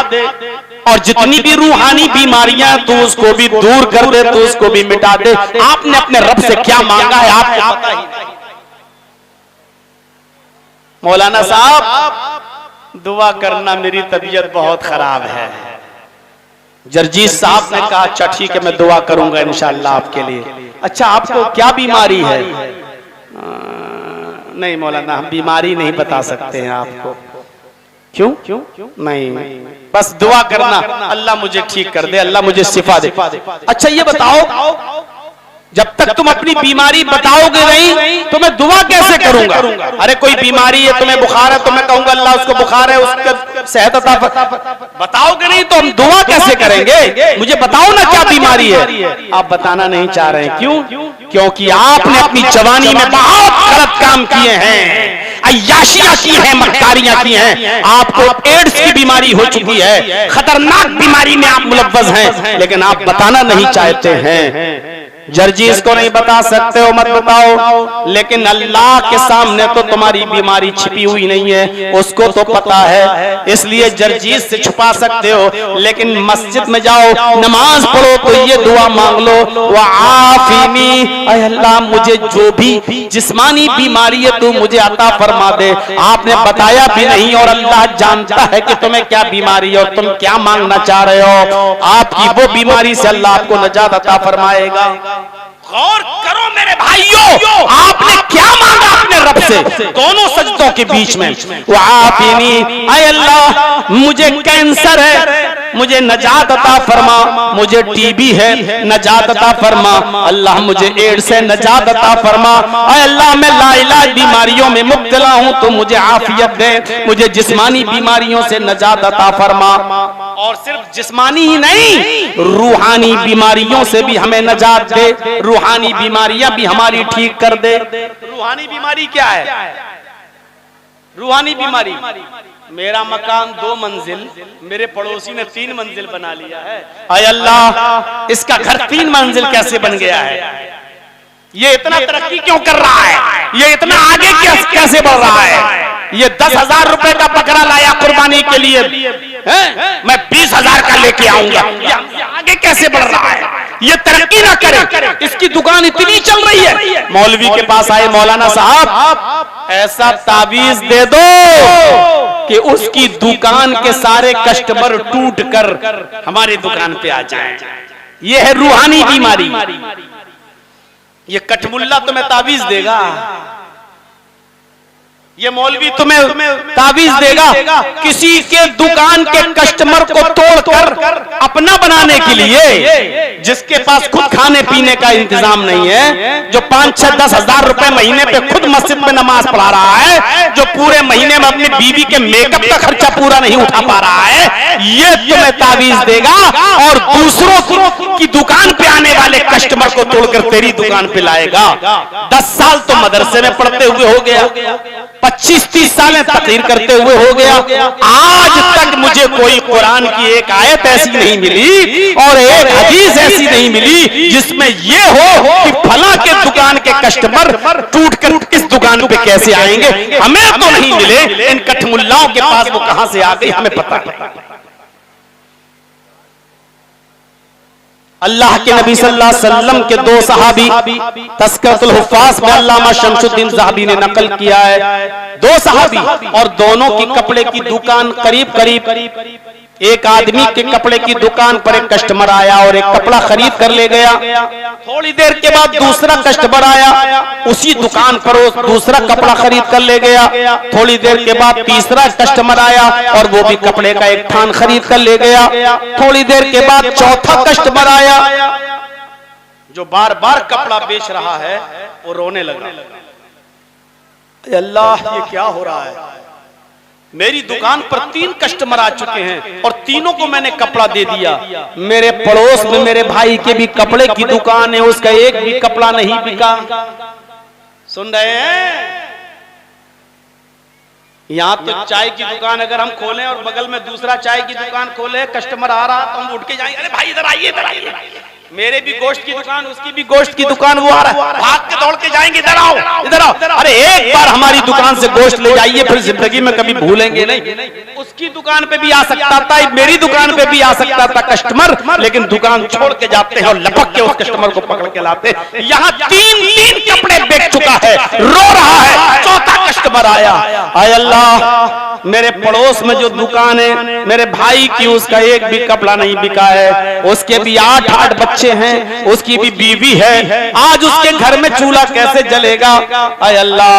और जितनी भी रूहानी बीमारियां तो उसको भी दूर कर दे, तो उसको भी मिटा दे। आपने अपने रब से क्या मांगा है आपको पता ही नहीं। मौलाना साहब दुआ करना, मेरी तबीयत बहुत खराब है। जरजीत साहब ने कहा अच्छा ठीक है मैं दुआ करूंगा इंशाअल्लाह आपके लिए। अच्छा आपको क्या बीमारी है? नहीं मौलाना हम बीमारी नहीं बता सकते हैं आपको। क्यों? नहीं, बस दुआ करना अल्लाह मुझे ठीक कर दे, अल्लाह मुझे शिफा दे। अच्छा ये बताओ जब तक तुम अपनी बीमारी बताओगे नहीं तो मैं दुआ कैसे करूंगा? अरे कोई बीमारी है, तुम्हें बुखार है, तो मैं कहूंगा अल्लाह उसको बुखार है, उसका सेहत अता बताओगे नहीं तो हम दुआ कैसे करेंगे? मुझे बताओ ना क्या बीमारी है। आप बताना नहीं चाह रहे हैं, क्यों? क्योंकि आपने अपनी जवानी में बहुत गलत काम किए हैं, अय्याशियां की हैं, मक्कारियां की हैं। आपको एड्स की बीमारी हो चुकी है, खतरनाक बीमारी में आप मुलव्वस हैं, लेकिन आप बताना नहीं चाहते हैं। जर्जीस को नहीं बता सकते हो, मत बताओ, लेकिन अल्लाह के सामने तो तुम्हारी बीमारी छिपी हुई नहीं है, उसको तो पता है, इसलिए जर्जीस से छुपा सकते हो। लेकिन मस्जिद में जाओ, नमाज पढ़ो तो ये दुआ मांग लो, वआफिनी, ऐ अल्लाह मुझे जो भी जिस्मानी बीमारी है तू मुझे अता फरमा दे। आपने बताया भी नहीं और अल्लाह जानता है कि तुम्हें क्या बीमारी है और तुम क्या मांगना चाह रहे हो। आपकी वो बीमारी से अल्लाह आपको नजात अता फरमाएगा। गौर करो मेरे भाइयों, आपने क्या मांगा अपने रब से दोनों सजदों के बीच में? वआफिनी, ऐ अल्लाह मुझे कैंसर है, मुझे नजात अता फरमा, मुझे टीबी है, नजात अता फरमा, अल्लाह मुझे एड्स से नजात अता फरमा, ऐ अल्लाह मैं लाइलाज बीमारियों में मुब्तला हूं तो मुझे आफियत दे, मुझे जिस्मानी बीमारियों से नजात अता फरमा। और सिर्फ जिस्मानी ही नहीं, रूहानी बीमारियों से भी हमें नजात दे, रूहानी बीमारियां भी हमारी ठीक कर दे। रूहानी बीमारी क्या है? रूहानी बीमारी, मेरा मकान 2 मंजिल, मेरे पड़ोसी ने 3 मंजिल बना लिया है, ऐ अल्लाह इसका घर 3 मंजिल कैसे बन गया है? ये इतना तरक्की क्यों कर रहा है? ये इतना आगे कैसे बढ़ रहा है? ये 10,000 रुपए का बकरा लाया कुर्बानी के लिए, मैं 20,000 का लेके आऊंगा, ये आगे कैसे बढ़ रहा है? ये तरक्की ना करे, इसकी दुकान इतनी चल रही है। मौलवी के पास आए, मौलाना साहब ऐसा तावीज दे दो कि उसकी दुकान के सारे कस्टमर टूट कर हमारी दुकान पे आ जाएं। ये है रूहानी बीमारी। ये कठमुल्ला तुम्हें तावीज देगा, ये मौलवी तुम्हें तावीज देगा किसी के दुकान के कस्टमर को तोड़कर अपना बनाने के लिए, जिसके पास खुद खाने पीने का इंतजाम नहीं है, जो 5, 6, 10 हजार रुपए महीने पे खुद मस्जिद में नमाज पढ़ा रहा है, जो पूरे महीने में अपनी बीवी के मेकअप का खर्चा पूरा नहीं उठा पा रहा है, ये तुम्हें तावीज देगा और दूसरों की दुकान पे आने वाले कस्टमर को तोड़कर तेरी दुकान पे लाएगा। 10 साल तो मदरसे में पढ़ते हुए हो गया, 25-30 साल तकरीर करते हुए हो गया, आज तक मुझे कोई कुरान की एक आयत ऐसी नहीं मिली और एक हदीस ऐसी नहीं मिली जिसमें ये हो कि फला के दुकान के कस्टमर टूटकर इस दुकान पे कैसे आएंगे। हमें तो नहीं मिले, इन कठमुल्लाओं के पास वो कहां से आ गई हमें पता नहीं। अल्लाह के नबी सल्लल्लाहु अलैहि वसल्लम के 2 सहाबी, तज़किरतुल हुफ़्फ़ाज़ में अल्लामा शमसुद्दीन ज़हाबी ने नकल किया है, 2 सहाबी और दोनों की कपड़े की दुकान करीब एक आदमी के कपड़े की दुकान पर एक कस्टमर आया और एक कपड़ा खरीद कर ले गया। थोड़ी देर के बाद दूसरा कस्टमर आया, उसी दुकान पर वो दूसरा कपड़ा खरीद कर ले गया। थोड़ी देर के बाद तीसरा कस्टमर आया और वो भी कपड़े का एक थान खरीद कर ले गया। थोड़ी देर के बाद चौथा कस्टमर आया जो बार बार कपड़ा बेच रहा है, वो रोने लगा, अल्लाह ये क्या हो रहा है? मेरी दुकान पर 3 कस्टमर आ चुके हैं और तीनों को मैंने कपड़ा दे दिया। मेरे पड़ोस में मेरे भाई के भी कपड़े की दुकान है, उसका एक भी कपड़ा नहीं बिका। सुन रहे हैं? यहाँ तो चाय की दुकान अगर हम खोलें और बगल में दूसरा चाय की दुकान खोले, कस्टमर आ रहा तो हम उठ के जाएंगे, अरे भाई इधर आइए, इधर आइए, मेरे भी गोश्त की दुकान, उसकी भी गोश्त की दुकान, वो आ रहा है, भाग के दौड़ के जाएंगे, इधर आओ, इधर आओ। अरे एक बार हमारी दुकान से गोश्त ले जाइए, फिर जिंदगी में कभी भूलेंगे नहीं। उसकी दुकान पे भी आ सकता था, मेरी दुकान पे भी आ सकता था कस्टमर, लेकिन दुकान छोड़ के जाते हैं और लपक के उस कस्टमर को पकड़ के लाते। यहाँ 3 कपड़े बेच चुका है, रो रहा है, चौथा कस्टमर आया, आय अल्लाह मेरे पड़ोस में जो दुकान है मेरे भाई की, उसका एक भी कपड़ा नहीं बिका है, उसके भी 8 बच्चे हैं, उसकी भी बीवी है, आज उसके घर में चूल्हा कैसे जलेगा? आय अल्लाह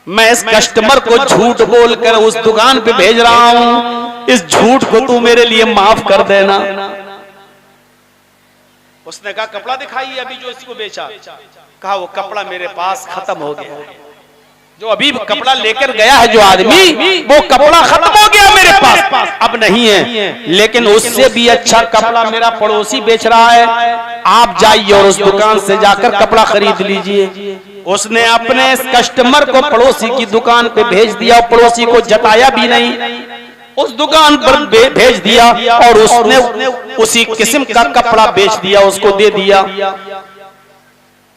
मैं इस कस्टमर को झूठ बोलकर उस दुकान पे भेज रहा हूं, इस झूठ को तू मेरे लिए माफ कर देना। उसने कहा कपड़ा दिखाइए अभी जो इसको बेचा। कहा वो कपड़ा मेरे पास खत्म हो गया, जो अभी कपड़ा लेकर गया है जो आदमी, वो कपड़ा खत्म हो गया मेरे पास, अब नहीं है। लेकिन उससे भी अच्छा कपड़ा मेरा पड़ोसी बेच रहा है, आप जाइए और उस दुकान से जाकर कपड़ा खरीद लीजिए। उसने अपने कस्टमर को पड़ोसी की दुकान पे भेज दिया, पड़ोसी को जताया भी नहीं, उस दुकान पर भेज दिया और उसने उसी किस्म का कपड़ा बेच दिया, उसको दे दिया,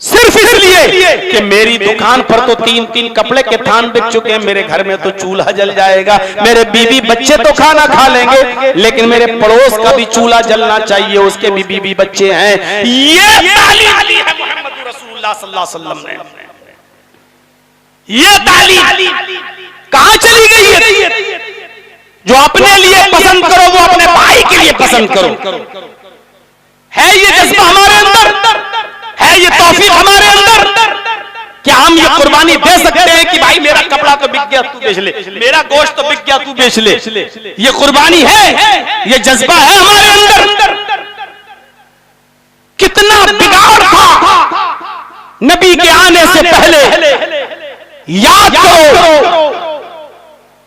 सिर्फ इसलिए कि मेरी दुकान पर तो 3-3 कपड़े के थान बिक चुके हैं, मेरे घर में तो चूल्हा जल जाएगा, मेरे बीवी बच्चे तो खाना खा लेंगे, लेकिन मेरे पड़ोस का भी चूल्हा जलना चाहिए, उसके भी बीवी बच्चे हैं। ये तालीम है मोहम्मद रसूलुल्लाह सल्लल्लाहु अलैहि वसल्लम ने। ये तालीम कहां चली गई है? जो अपने लिए पसंद करो वो अपने भाई के लिए पसंद करो। है ये जज्बा हमारे अंदर? है ये तौफीक हमारे अंदर? क्या हम ये कुर्बानी दे सकते हैं कि भाई मेरा कपड़ा तो बिक गया तू बेच ले, मेरा गोश्त तो बिक गया तू बेच ले? ये कुर्बानी है? ये जज्बा है हमारे अंदर? कितना बिगाड़ था नबी के आने से पहले, याद करो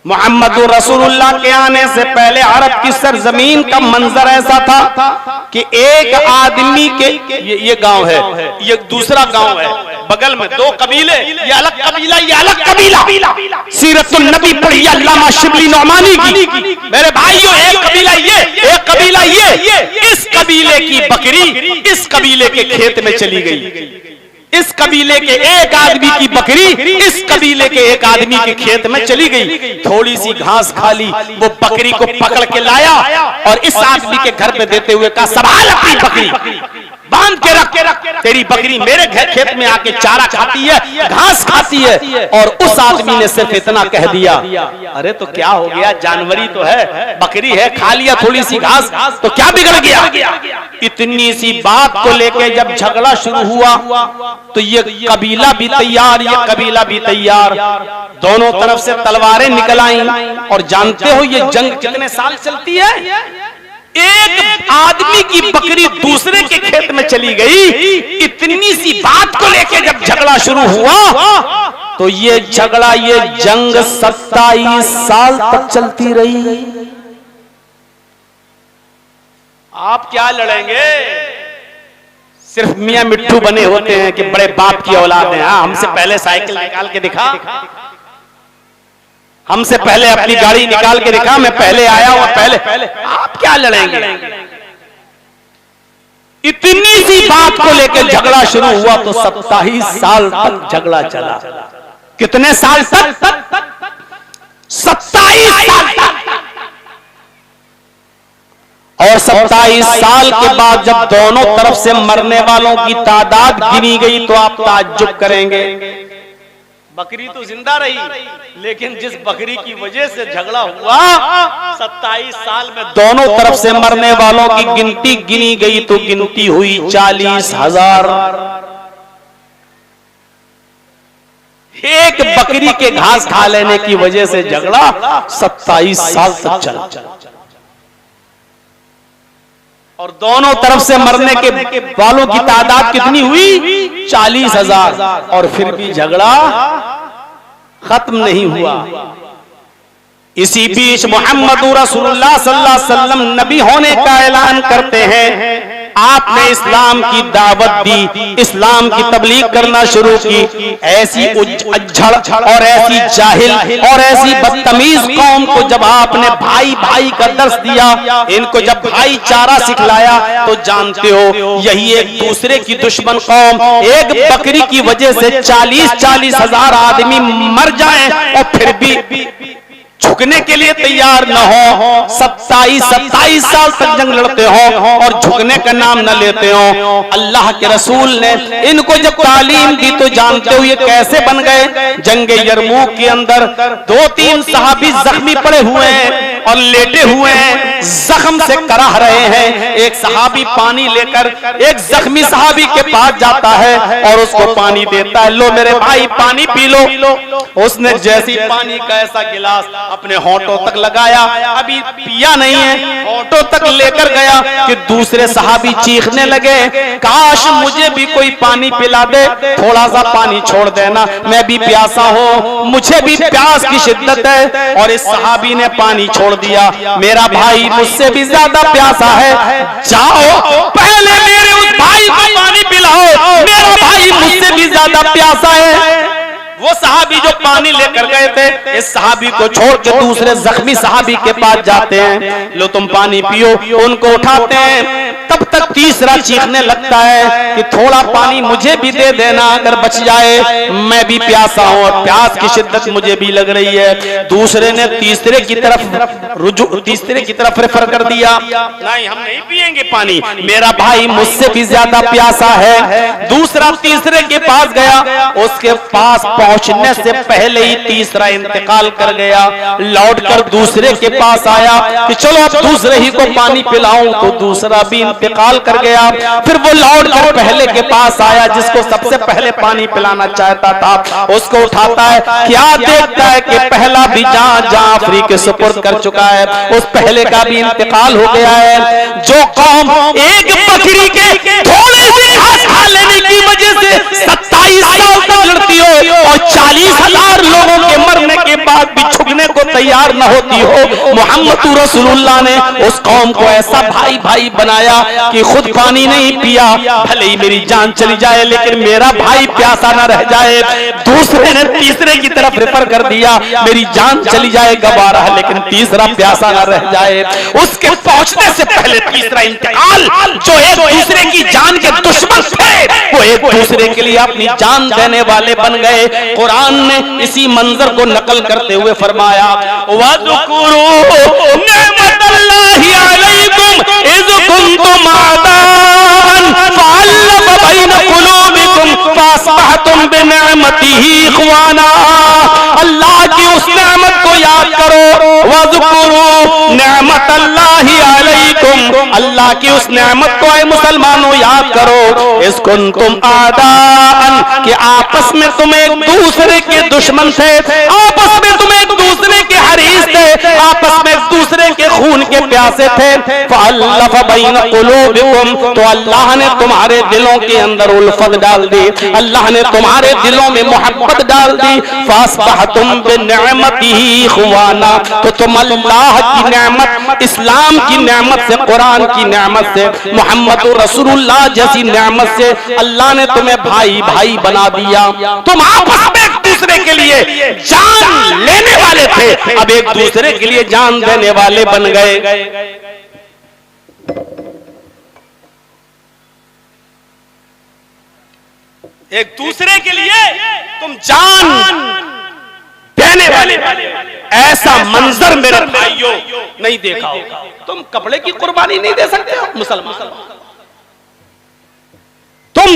मोहम्मद रसूलुल्लाह के आने से पहले अरब की सरजमीन का मंजर ऐसा था कि एक आदमी के ये गांव है, ये दूसरा गांव है, बगल में 2 कबीले, ये अलग कबीला, ये अलग कबीला। सीरतुन नबी पढ़िए अल्लामा शिबली नौमानी की। मेरे भाइयों, एक कबीला ये, एक कबीला ये, इस कबीले की बकरी इस कबीले के खेत में चली गई, इस कबीले के एक आदमी की बकरी इस कबीले के एक आदमी के खेत में चली गई, थोड़ी सी घास खा ली, वो बकरी को पकड़ के लाया और इस आदमी के घर पे देते हुए कहा संभाल अपनी बकरी, बांध के रख, तेरी बकरी मेरे घर खेत में आके चारा खाती है, घास खाती है। और उस आदमी ने सिर्फ इतना कह दिया, अरे तो क्या हो गया, जानवरी तो है, बकरी है, खा लिया थोड़ी सी घास तो क्या बिगड़ गया? इतनी सी बात को लेके जब झगड़ा शुरू हुआ तो ये कबीला भी तैयार, ये कबीला भी तैयार, दोनों तरफ से तलवारें निकल आईं। और जानते हो ये जंग कितने साल चलती है? एक आदमी की बकरी दूसरे के खेत में चली गई, इतनी सी बात को लेके जब झगड़ा शुरू हुआ तो ये झगड़ा, ये जंग 27 साल तक चलती रही। आप क्या लड़ेंगे? सिर्फ मियां मिट्ठू बने होते हैं कि बड़े बाप की औलाद हैं, हमसे पहले साइकिल निकाल के दिखा, हमसे पहले अपनी गाड़ी निकाल के दिखा, मैं पहले आया हूं, पहले। आप क्या लड़ेंगे? इतनी सी बात को लेकर झगड़ा शुरू हुआ तो 27 साल तक झगड़ा चला। कितने साल तक? 27 साल तक। और 27 साल के बाद जब दोनों तरफ से मरने वालों की तादाद गिनी गई तो आप ताज्जुब करेंगे। बकरी तो जिंदा रही, लेकिन जिस बकरी की वजह से झगड़ा हुआ 27 साल में दोनों तरफ से मरने वालों की गिनती गिनी गई तो गिनती हुई 40,000। एक बकरी के घास खा लेने की वजह से झगड़ा 27 साल तक चला। और दोनों तरफ से मरने के वालों की तादाद कितनी हुई? 40,000। और फिर भी झगड़ा खत्म नहीं हुआ। इसी बीच मोहम्मद रसूलुल्लाह सल्लल्लाहु अलैहि वसल्लम नबी होने का ऐलान करते हैं। आपने इस्लाम की दावत दी, इस्लाम की तबलीग करना शुरू की। ऐसी उज्जड़ और ऐसी जाहिल और ऐसी बदतमीज कौम को जब आपने भाई भाई का दर्स दिया, इनको जब भाईचारा सिखलाया, तो जानते हो यही एक दूसरे की दुश्मन कौम एक बकरी की वजह से 40-40 हजार आदमी मर जाएं और फिर भी झुकने के लिए तैयार न हो, 27 साल तक जंग लड़ते हो और झुकने का नाम न लेते हो। अल्लाह के रसूल ने इनको जब तालीम दी तो जानते हो ये कैसे बन गए। जंग यरमूक के अंदर 2-3 सहाबी जख्मी पड़े हुए हैं, और लेटे हुए हैं, जख्म से कराह रहे हैं। एक सहाबी पानी लेकर एक जख्मी सहाबी के पास जाता है और उसको पानी देता है, लो मेरे भाई पानी पी लो। उसने जैसी पानी का ऐसा गिलास अपने होंठों तक लगाया, अभी पिया नहीं है, होंठों तक लेकर गया कि दूसरे सहाबी चीखने लगे, काश मुझे भी कोई पानी पिला दे, थोड़ा सा पानी छोड़ देना, मैं भी प्यासा हूँ, मुझे भी प्यास की शिद्दत है। और इस सहाबी ने पानी छोड़ दिया। मेरा भाई मुझसे भी ज्यादा प्यासा है, जाओ पहले मेरे उस भाई को पानी पिलाओ, मेरा भाई मुझसे भी ज्यादा प्यासा है। वो सहाबी जो पानी लेकर गए थे, इस सहाबी को छोड़ के दूसरे जख्मी सहाबी के पास जाते हैं, लो तुम पानी पियो, उनको उठाते हैं। तब तक तीसरा चीखने लगता है कि थोड़ा पानी मुझे भी दे देना, अगर बच जाए, मैं भी प्यासा हूं और प्यास की शिद्दत मुझे भी लग रही है। दूसरे ने तीसरे की तरफ रेफर कर दिया, नहीं हम नहीं पिएंगे पानी, मेरा भाई मुझसे भी ज्यादा प्यासा है। दूसरा तीसरे के पास गया, उसके पास पहुंचने से पहले ही तीसरा इंतकाल कर गया। लौटकर दूसरे के पास आया कि चलो अब दूसरे ही को पानी पिलाऊं, तो दूसरा भी इंतकाल कर गया। फिर वो लौटकर पहले के पास आया जिसको सबसे पहले पानी पिलाना चाहता था, उसको उठाता है, क्या देखता है कि पहला भी जाफरी के सुपुर्द कर चुका है, उस पहले का भी इंतकाल हो गया है। जो कौम एक बकरी के थोड़े से घास खा लेने की वजह से 27 साल तक लड़ती हो और 40,000 लोगों के मरने के बाद भी झुकने को तैयार न होती हो, मोहम्मद रसूलुल्लाह ने उस कौम को ऐसा भाई भाई बनाया कि खुद पानी नहीं पिया, भले ही मेरी जान चली जाए लेकिन मेरा भाई प्यासा न रह जाए। दूसरे ने तीसरे की तरफ रेफर कर दिया, मेरी जान चली जाए गवारा लेकिन तीसरा प्यासा न रह जाए। उसके पहुंचने से पहले तीसरा इंतकाल, जो एक दूसरे की जान के दुश्मन थे, वो एक दूसरे के लिए अपनी जान देने वाले बन गए। कुरान ने इसी मंजर को नकल करते हुए फरमाया, वज़कुरू निअमतल्लाहि अलैकुम इज़ कुंतुम आदान फ़अल्लफ़ बैन क़ुलूबिकुम फ़अस्बहतुम बिनिअमतिही इख़वाना। अल्लाह की उस नेमत को याद करो, वज़कुरू निअमतल्लाहि अलैकुम, अल्लाह की उस नेमत को ऐ मुसलमानों याद करो, इज़ कुंतुम आदान, कि आपस में तुम एक दूसरे के दुश्मन थे, आपस में तुम एक दूसरे के हरीस थे, आपस में एक दूसरे के खून के प्यासे थे। फ़अल्लफ़ बैन क़ुलूबिकुम, तो अल्लाह ने तुम्हारे दिलों के अंदर उल्फत डाल दी, अल्लाह ने तुम्हारे दिलों में मोहब्बत डाल दी। फ़अस्बहतुम बिनिअमतिही इख़वाना, तो तुम अल्लाह की नेमत, इस्लाम की नेमत से, कुरान की नेमत से, मोहम्मद रसूलुल्लाह जैसी नेमत से अल्लाह ने तुम्हें भाई भाई बना दिया। तुम आपस में एक दूसरे के लिए जान लेने वाले थे, अब एक दूसरे के लिए जान देने वाले बन गए। एक दूसरे के लिए तुम जान देने वाले, ऐसा मंजर मेरे भाइयों नहीं देखा होगा। तुम कपड़े की कुर्बानी नहीं दे सकते हो मुसलमान, तुम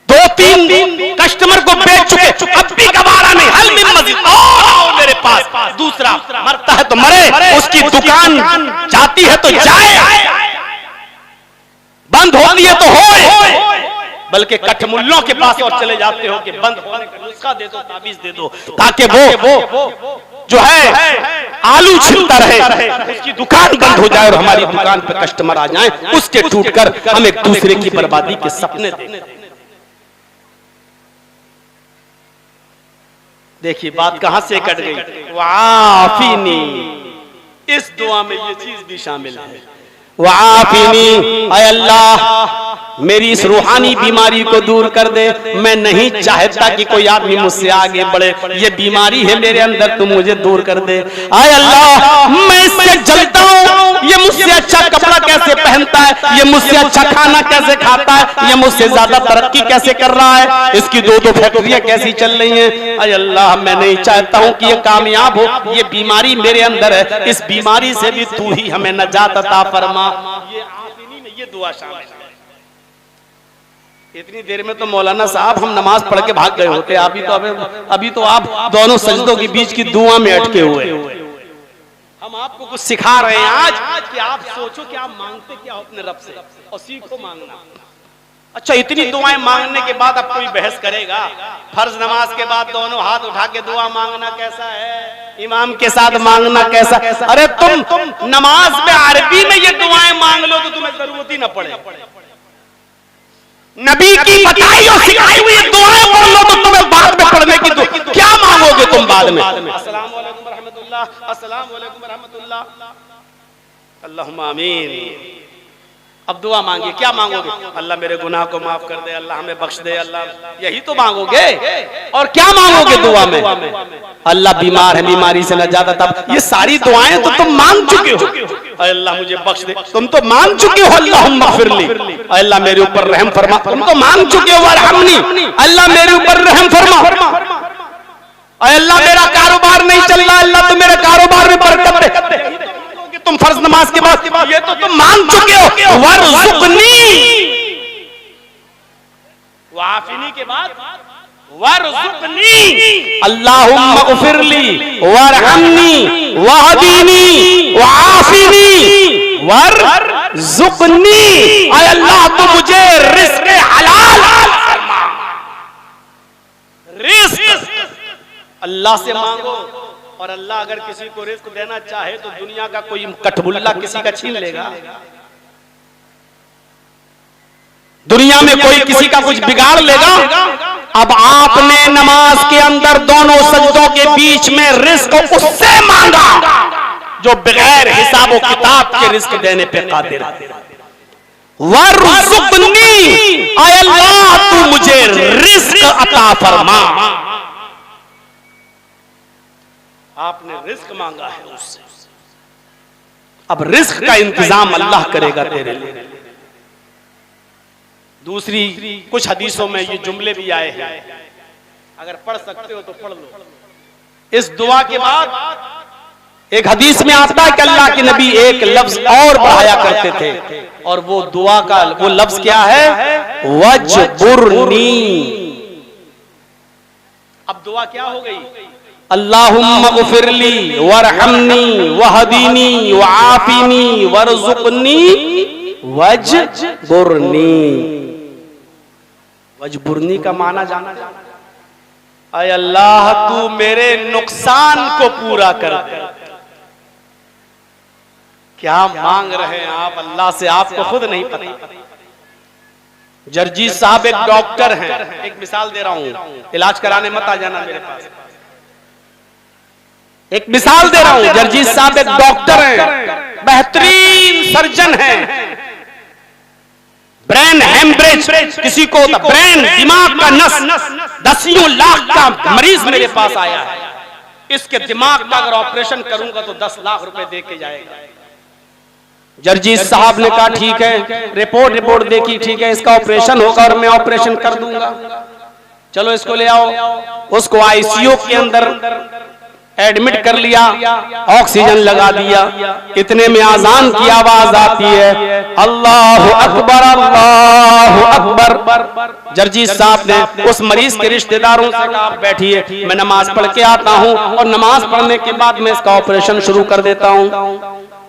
2-3 कस्टमर को बेच चुके, अब भी गवारा नहीं, हल मिन मज़ीद, आओ मेरे पास। दूसरा मरता है तो मरे, उसकी दुकान जाती है तो जाए, बंद होती है तो होए, बल्कि कठमुल्लों के पास और चले जाते हो कि बंद होने का नुस्खा दे दो, ताबीज दे दो, ताकि वो जो है आलू छिलता रहे, उसकी दुकान बंद हो जाए और हमारी दुकान पे कस्टमर आ जाए, उसके टूटकर हम एक दूसरे की बर्बादी के सपने देखें। देखिए बात कहां से कट गई। वाफिनी, इस दुआ में ये चीज भी शामिल है, वाफिनी, ऐ अल्लाह मेरी इस रूहानी बीमारी को दूर कर दे। मैं नहीं चाहता कि कोई आदमी मुझसे आगे बढ़े, ये बीमारी है मेरे अंदर, तुम मुझे दूर कर दे। ऐ अल्लाह मैं इससे जलता हूँ, ये मुझसे अच्छा कपड़ा कैसे पहनता है, ये मुझसे अच्छा खाना कैसे खाता है, ये मुझसे ज्यादा तरक्की कैसे कर रहा है, इसकी 2-2 फैक्ट्रियां कैसी चल रही हैं। ऐ अल्लाह मैं नहीं चाहता हूँ कि ये कामयाब हो, ये बीमारी मेरे अंदर है, इस बीमारी से भी तू ही हमें नजात अता फरमा। ये आफिनी में ये दुआ शामिल है। इतनी देर में तो मौलाना साहब हम नमाज पढ़ के भाग गए होते, अभी तो आप दोनों सजदों के बीच की दुआ में अटके हुए। हम आपको कुछ सिखा रहे हैं आज कि आप सोचो कि आप मांगते क्या हो अपने रब से और सीखो मांगना। अच्छा, इतनी दुआएं मांगने के बाद अब कोई बहस करेगा फर्ज नमाज के बाद दोनों हाथ उठा के दुआ मांगना कैसा है, इमाम के साथ मांगना कैसा? अरे तुम नमाज में अरबी में ये दुआएं मांग लो तो तुम्हें जरूरत ही ना पड़े। नबी की बताई और सिखाई हुई दुआएं पढ़ लो तो तुम्हें बाद में पढ़ने की क्या मांगोगे तुम बाद में? अस्सलाम वालेकुम रहमतुल्लाह, अस्सलाम वालेकुम रहमतुल्लाह, अल्लाहुम्मा आमीन। अब दुआ मांगिए, क्या मांगोगे? अल्लाह मेरे गुनाह को माफ कर दे, अल्लाह हमें बख्श दे, अल्लाह, यही तो मांगोगे। और क्या मांगोगे दुआ में? अल्लाह बीमार है, बीमारी से नजात तब। ये सारी दुआएं तो तुम मांग चुके हो। अल्लाह मुझे बख्श दे, तुम तो मांग चुके हो। अल्लाहुम्मा फ़िरली, अल्लाह मेरे ऊपर रहम फरमा, तुम तो मांग चुके हो। वरहमनी, अल्लाह मेरे ऊपर रहम फरमा। अल्लाह मेरा कारोबार नहीं चल रहा, अल्लाह तो मेरे कारोबार में बरकत दे। तुम फर्ज नमाज के बाद ये तो तुम मांग चुके हो। वरज़ुक़नी, वाफ़िनी के बाद वरज़ुक़नी, अल्लाहुम्मा उफ़िरली वरहमनी वहदीनी वआफ़िनी वरज़ुक़नी। ऐ अल्लाह तो मुझे रिज़्क़ हलाल फरमा। रिज़्क़ अल्लाह से मांगो, और अल्लाह अगर किसी को रिज़्क़ देना चाहे तो दुनिया का कोई कठबुल्ला किसी का छीन लेगा? दुनिया में कोई किसी का कुछ बिगाड़ लेगा? अब आपने नमाज के अंदर दोनों सजदों के बीच में रिज़्क़ उससे मांगा जो बगैर हिसाब व किताब के रिज़्क़ देने पे कादिर है। वरज़ुक़नी, ऐ अल्लाह तू मुझे रिज़्क़ अता फरमा। आपने रिज़्क़ मांगा है उससे, अब रिज़्क़ का इंतजाम अल्लाह करेगा तेरे लिए। दूसरी कुछ हदीसों में ये जुमले भी आए हैं, अगर पढ़ सकते हो तो पढ़ लो। इस दुआ के बाद एक हदीस में आता है कि अल्लाह के नबी एक लफ्ज और बढ़ाया करते थे, और वो दुआ का वो लफ्ज क्या है? वजबुरनी। अब दुआ क्या हो गई? अल्लाहुम्मा उफ़िरली वरहमनी वहदीनी वआफ़िनी वरज़ुक़नी वजबुरनी। वजबुरनी का माना जाना, ऐ अल्लाह तू मेरे नुकसान को पूरा कर दे। क्या मांग रहे हैं आप अल्लाह से, आपको खुद नहीं पता। जर्जी साहब एक डॉक्टर हैं, एक मिसाल दे रहा हूं, इलाज कराने मत आ जाना मेरे पास। एक मिसाल दे रहा हूं, जर्जी साहब एक डॉक्टर हैं, बेहतरीन सर्जन हैं, ब्रेन हेमरेज, किसी को ब्रेन दिमाग का नस 10 लाख का मरीज मेरे पास आया है, इसके दिमाग का अगर ऑपरेशन करूंगा तो 10 लाख रुपए दे के जाएगा। जर्जीत साहब ने कहा ठीक है, रिपोर्ट देखी, ठीक है इसका ऑपरेशन होगा और मैं ऑपरेशन कर दूंगा, चलो इसको ले आओ। उसको आईसीयू के अंदर एडमिट कर लिया, ऑक्सीजन लगा दिया, इतने में आजान की आवाज आती है, अल्लाहु अकबर अल्लाहु अकबर। जर्जीत साहब ने उस मरीज के रिश्तेदारों से कहा आप बैठिए, मैं नमाज पढ़ के आता हूं और नमाज पढ़ने के बाद मैं इसका ऑपरेशन शुरू कर देता हूं।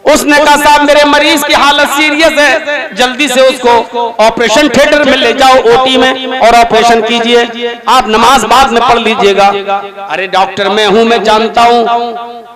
उसने कहा साहब मेरे मरीज की हालत सीरियस है, जल्दी से उसको ऑपरेशन थिएटर में ले जाओ, ओटी में, और ऑपरेशन कीजिए, आप नमाज बाद में पढ़ लीजिएगा। अरे डॉक्टर मैं हूं, मैं जानता हूं,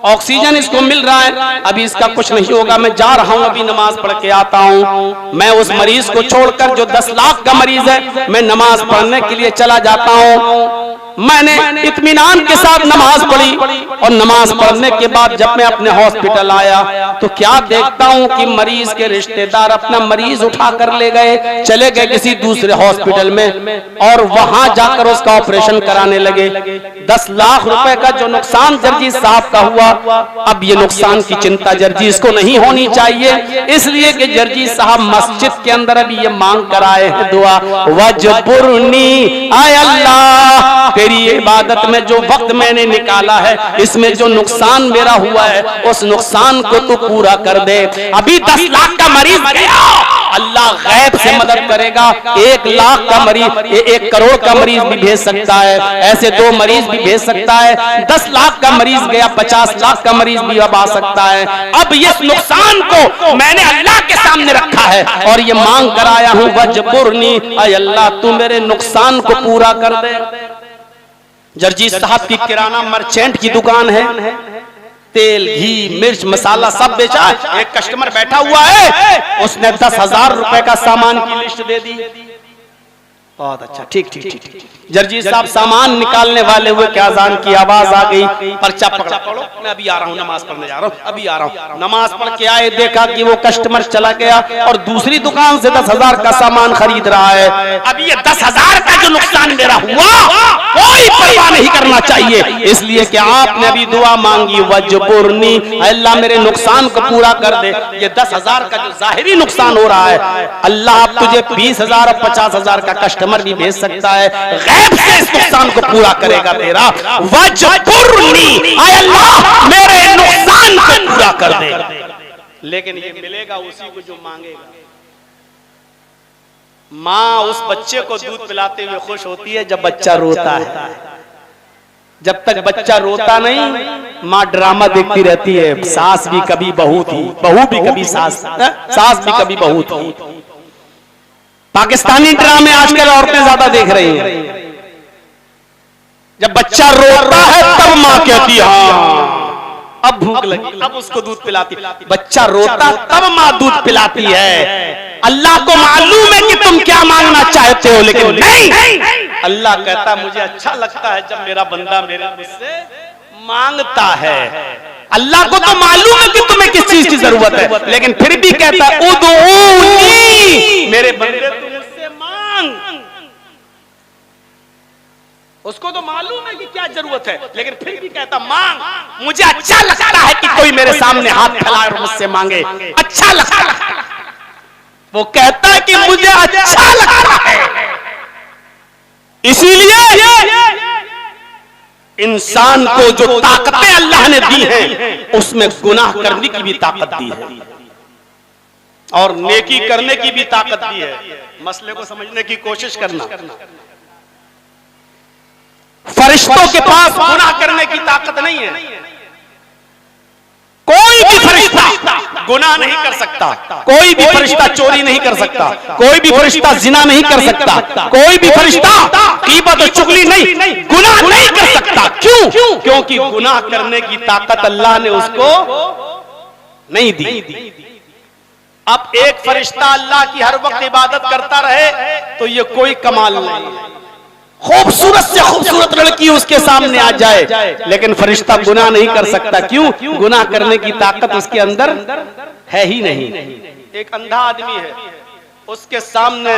ऑक्सीजन इसको मिल रहा है, अभी इसका कुछ नहीं होगा, मैं जा रहा हूं, अभी नमाज पढ़ के आता हूं। मैं उस मरीज को छोड़कर जो 10 लाख का मरीज है, मैं नमाज पढ़ने के लिए चला जाता हूं। मैंने इत्मीनान के साथ नमाज पढ़ी और नमाज पढ़ने के बाद जब मैं अपने हॉस्पिटल आया तो क्या देखता हूं कि मरीज के रिश्तेदार अपना मरीज उठा कर ले गए, चले गए किसी दूसरे हॉस्पिटल में और वहां जाकर उसका ऑपरेशन कराने लगे। 10 लाख रुपए का जो नुकसान जर्जीत साहब का हुआ, अब ये नुकसान की चिंता जर्जीत को नहीं होनी चाहिए, इसलिए कि जर्जीत साहब मस्जिद के अंदर अभी ये मांग कर आए हैं दुआ, वजबुरनी, आय अल्लाह तेरी इबादत में जो वक्त मैंने निकाला है, इसमें जो नुकसान मेरा हुआ है, उस नुकसान को तू पूरा कर दे। अभी 10 लाख का मरीज गया, अल्लाह गैब से मदद करेगा। 1 लाख का मरीज, 1 करोड़ का मरीज भी भेज सकता है, ऐसे 2 मरीज भी भेज सकता है। 10 लाख का मरीज गया, 50 लाख का मरीज भी अब आ सकता है। अब इस नुकसान को मैंने अल्लाह के सामने रखा है और ये मांग कर आया हूं, वजबुरनी, ऐ अल्लाह तू मेरे नुकसान को पूरा कर दे। जर्जीत साहब की किराना मर्चेंट की दुकान है, तेल, घी, मिर्च, मसाला सब बेचा। एक कस्टमर बैठा हुआ है, उसने 10,000 रुपए का सामान की लिस्ट दे दी। बहुत अच्छा, ठीक ठीक ठीक। जर्जीत साहब सामान निकालने वाले हुए क्या अज़ान की आवाज आ गई, पर्चा पकड़ा, पढ़ो, मैं अभी आ रहा हूँ, नमाज पढ़ने जा रहा हूँ, अभी आ रहा हूँ। नमाज पढ़ के आए, देखा कि वो कस्टमर चला गया और दूसरी दुकान से 10,000 का सामान खरीद रहा है। अभी ये 10,000 का जो नुकसान मेरा हुआ, कोई परवाह नहीं करना चाहिए, इसलिए कि आपने अभी दुआ मांगी, वजबुरनी, अल्लाह मेरे नुकसान को पूरा कर दे। ये 10,000 का जो जाहिरी नुकसान हो रहा है, अल्लाह अब तुझे 20,000 और 50,000 का कस्टमर भी भेज सकता है, गैब से इस नुकसान को पूरा करेगा तेरा। वजबुरनी, आय अल्लाह मेरे नुकसान को पूरा कर दे। लेकिन ये मिलेगा उसी को जो मांगेगा। माँ उस बच्चे को दूध पिलाते हुए खुश होती है जब बच्चा रोता है। जब तक बच्चा रोता नहीं, माँ ड्रामा देखती रहती है। सास भी कभी बहू थी, बहू भी कभी सास, सास भी कभी बहू थी। पाकिस्तानी ड्रामे आजकल औरतें ज्यादा देख रही हैं। जब बच्चा रोता है तब माँ कहती है हाँ अब भूख लगी, अब उसको दूध पिलाती। बच्चा रोता तब माँ दूध पिलाती है। अल्लाह को मालूम है कि तुम क्या मांगना चाहते हो, लेकिन नहीं, अल्लाह कहता मुझे अच्छा लगता है जब मेरा बंदा मेरे मुझसे मांगता है। अल्लाह को तो मालूम है कि तुम्हें किस चीज की जरूरत है, लेकिन फिर भी कहता उदूनी, मेरे बंदे तुम मुझसे मांग। उसको तो मालूम है कि क्या जरूरत है, लेकिन फिर भी कहता मांग। मुझे अच्छा लगता है कि कोई मेरे सामने हाथ फैलाए और मुझसे मांगे, अच्छा लगता है। वो कहता है कि मुझे अच्छा लगता है। इसीलिए इंसान को जो ताकतें अल्लाह ने दी हैं, उसमें गुनाह करने की भी ताकत दी है और नेकी करने की भी ताकत दी है। मसले को समझने की कोशिश करना। फरिश्तों के पास गुनाह करने की ताकत नहीं है। कोई भी फरिश्ता गुनाह नहीं कर सकता, कोई भी फरिश्ता चोरी नहीं कर सकता, कोई भी फरिश्ता जिना नहीं कर सकता, कोई भी फरिश्ता ग़ीबत और चुगली नहीं, गुनाह नहीं कर सकता। क्यों? क्योंकि गुनाह करने की ताकत अल्लाह ने उसको नहीं दी। अब एक फरिश्ता अल्लाह की हर वक्त इबादत करता रहे तो ये कोई कमाल नहीं है। खूबसूरत से खूबसूरत लड़की उसके सामने आ जाए, लेकिन फरिश्ता गुनाह नहीं कर सकता। क्यों? गुनाह करने की ताकत उसके अंदर है ही नहीं। एक अंधा आदमी है, उसके सामने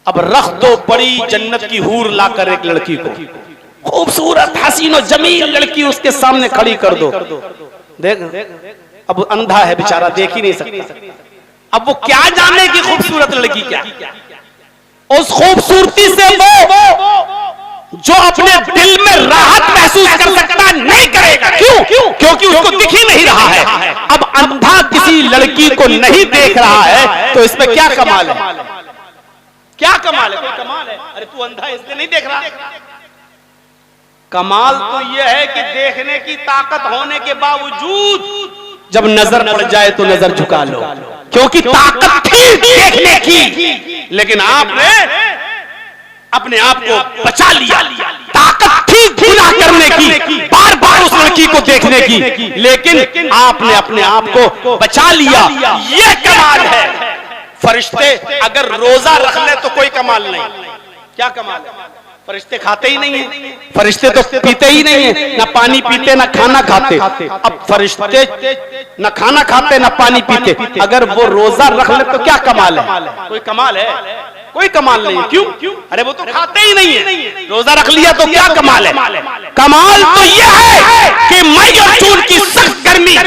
अब रख दो बड़ी जन्नत की हूर लाकर एक लड़की को, खूबसूरत हसीन और जमील लड़की उसके सामने खड़ी कर दो। देख, अब अंधा है बेचारा, देख ही नहीं सकता। अब वो क्या जाने की खूबसूरत लड़की क्या, उस खूबसूरती से वो जो अपने दिल में राहत महसूस कर सकता नहीं करेगा। क्यों? क्योंकि उसको दिख ही नहीं रहा है। अब अंधा किसी लड़की को नहीं देख रहा है तो इसमें क्या कमाल है? क्या कमाल है? कोई कमाल है? अरे तू अंधा है इसलिए नहीं देख रहा। कमाल तो यह है कि देखने की ताकत होने के बावजूद जब नजर पड़ जाए तो नजर झुका लो, क्योंकि ताकत थी देखने की, लेकिन आपने अपने आप को बचा लिया। ताकत थी गुनाह करने की, बार बार उस लड़की को देखने की, लेकिन आपने अपने आप को बचा लिया। ये कमाल है। फरिश्ते अगर रोजा रख ले तो कोई कमाल नहीं। क्या कमाल है? फरिश्ते खाते ही नहीं है, फरिश्ते तो पीते ही नहीं है, ना पानी पीते ना खाना खाते। अब फरिश्ते ना खाना खाते ना पानी पीते, अगर वो रोजा रख ले तो क्या कमाल है? कोई कमाल है? कोई कमाल नहीं। क्यों? अरे वो तो खाते ही नहीं है, रोजा रख लिया तो क्या कमाल है? कमाल तो यह है कि मई और जून की सख्त गर्मी,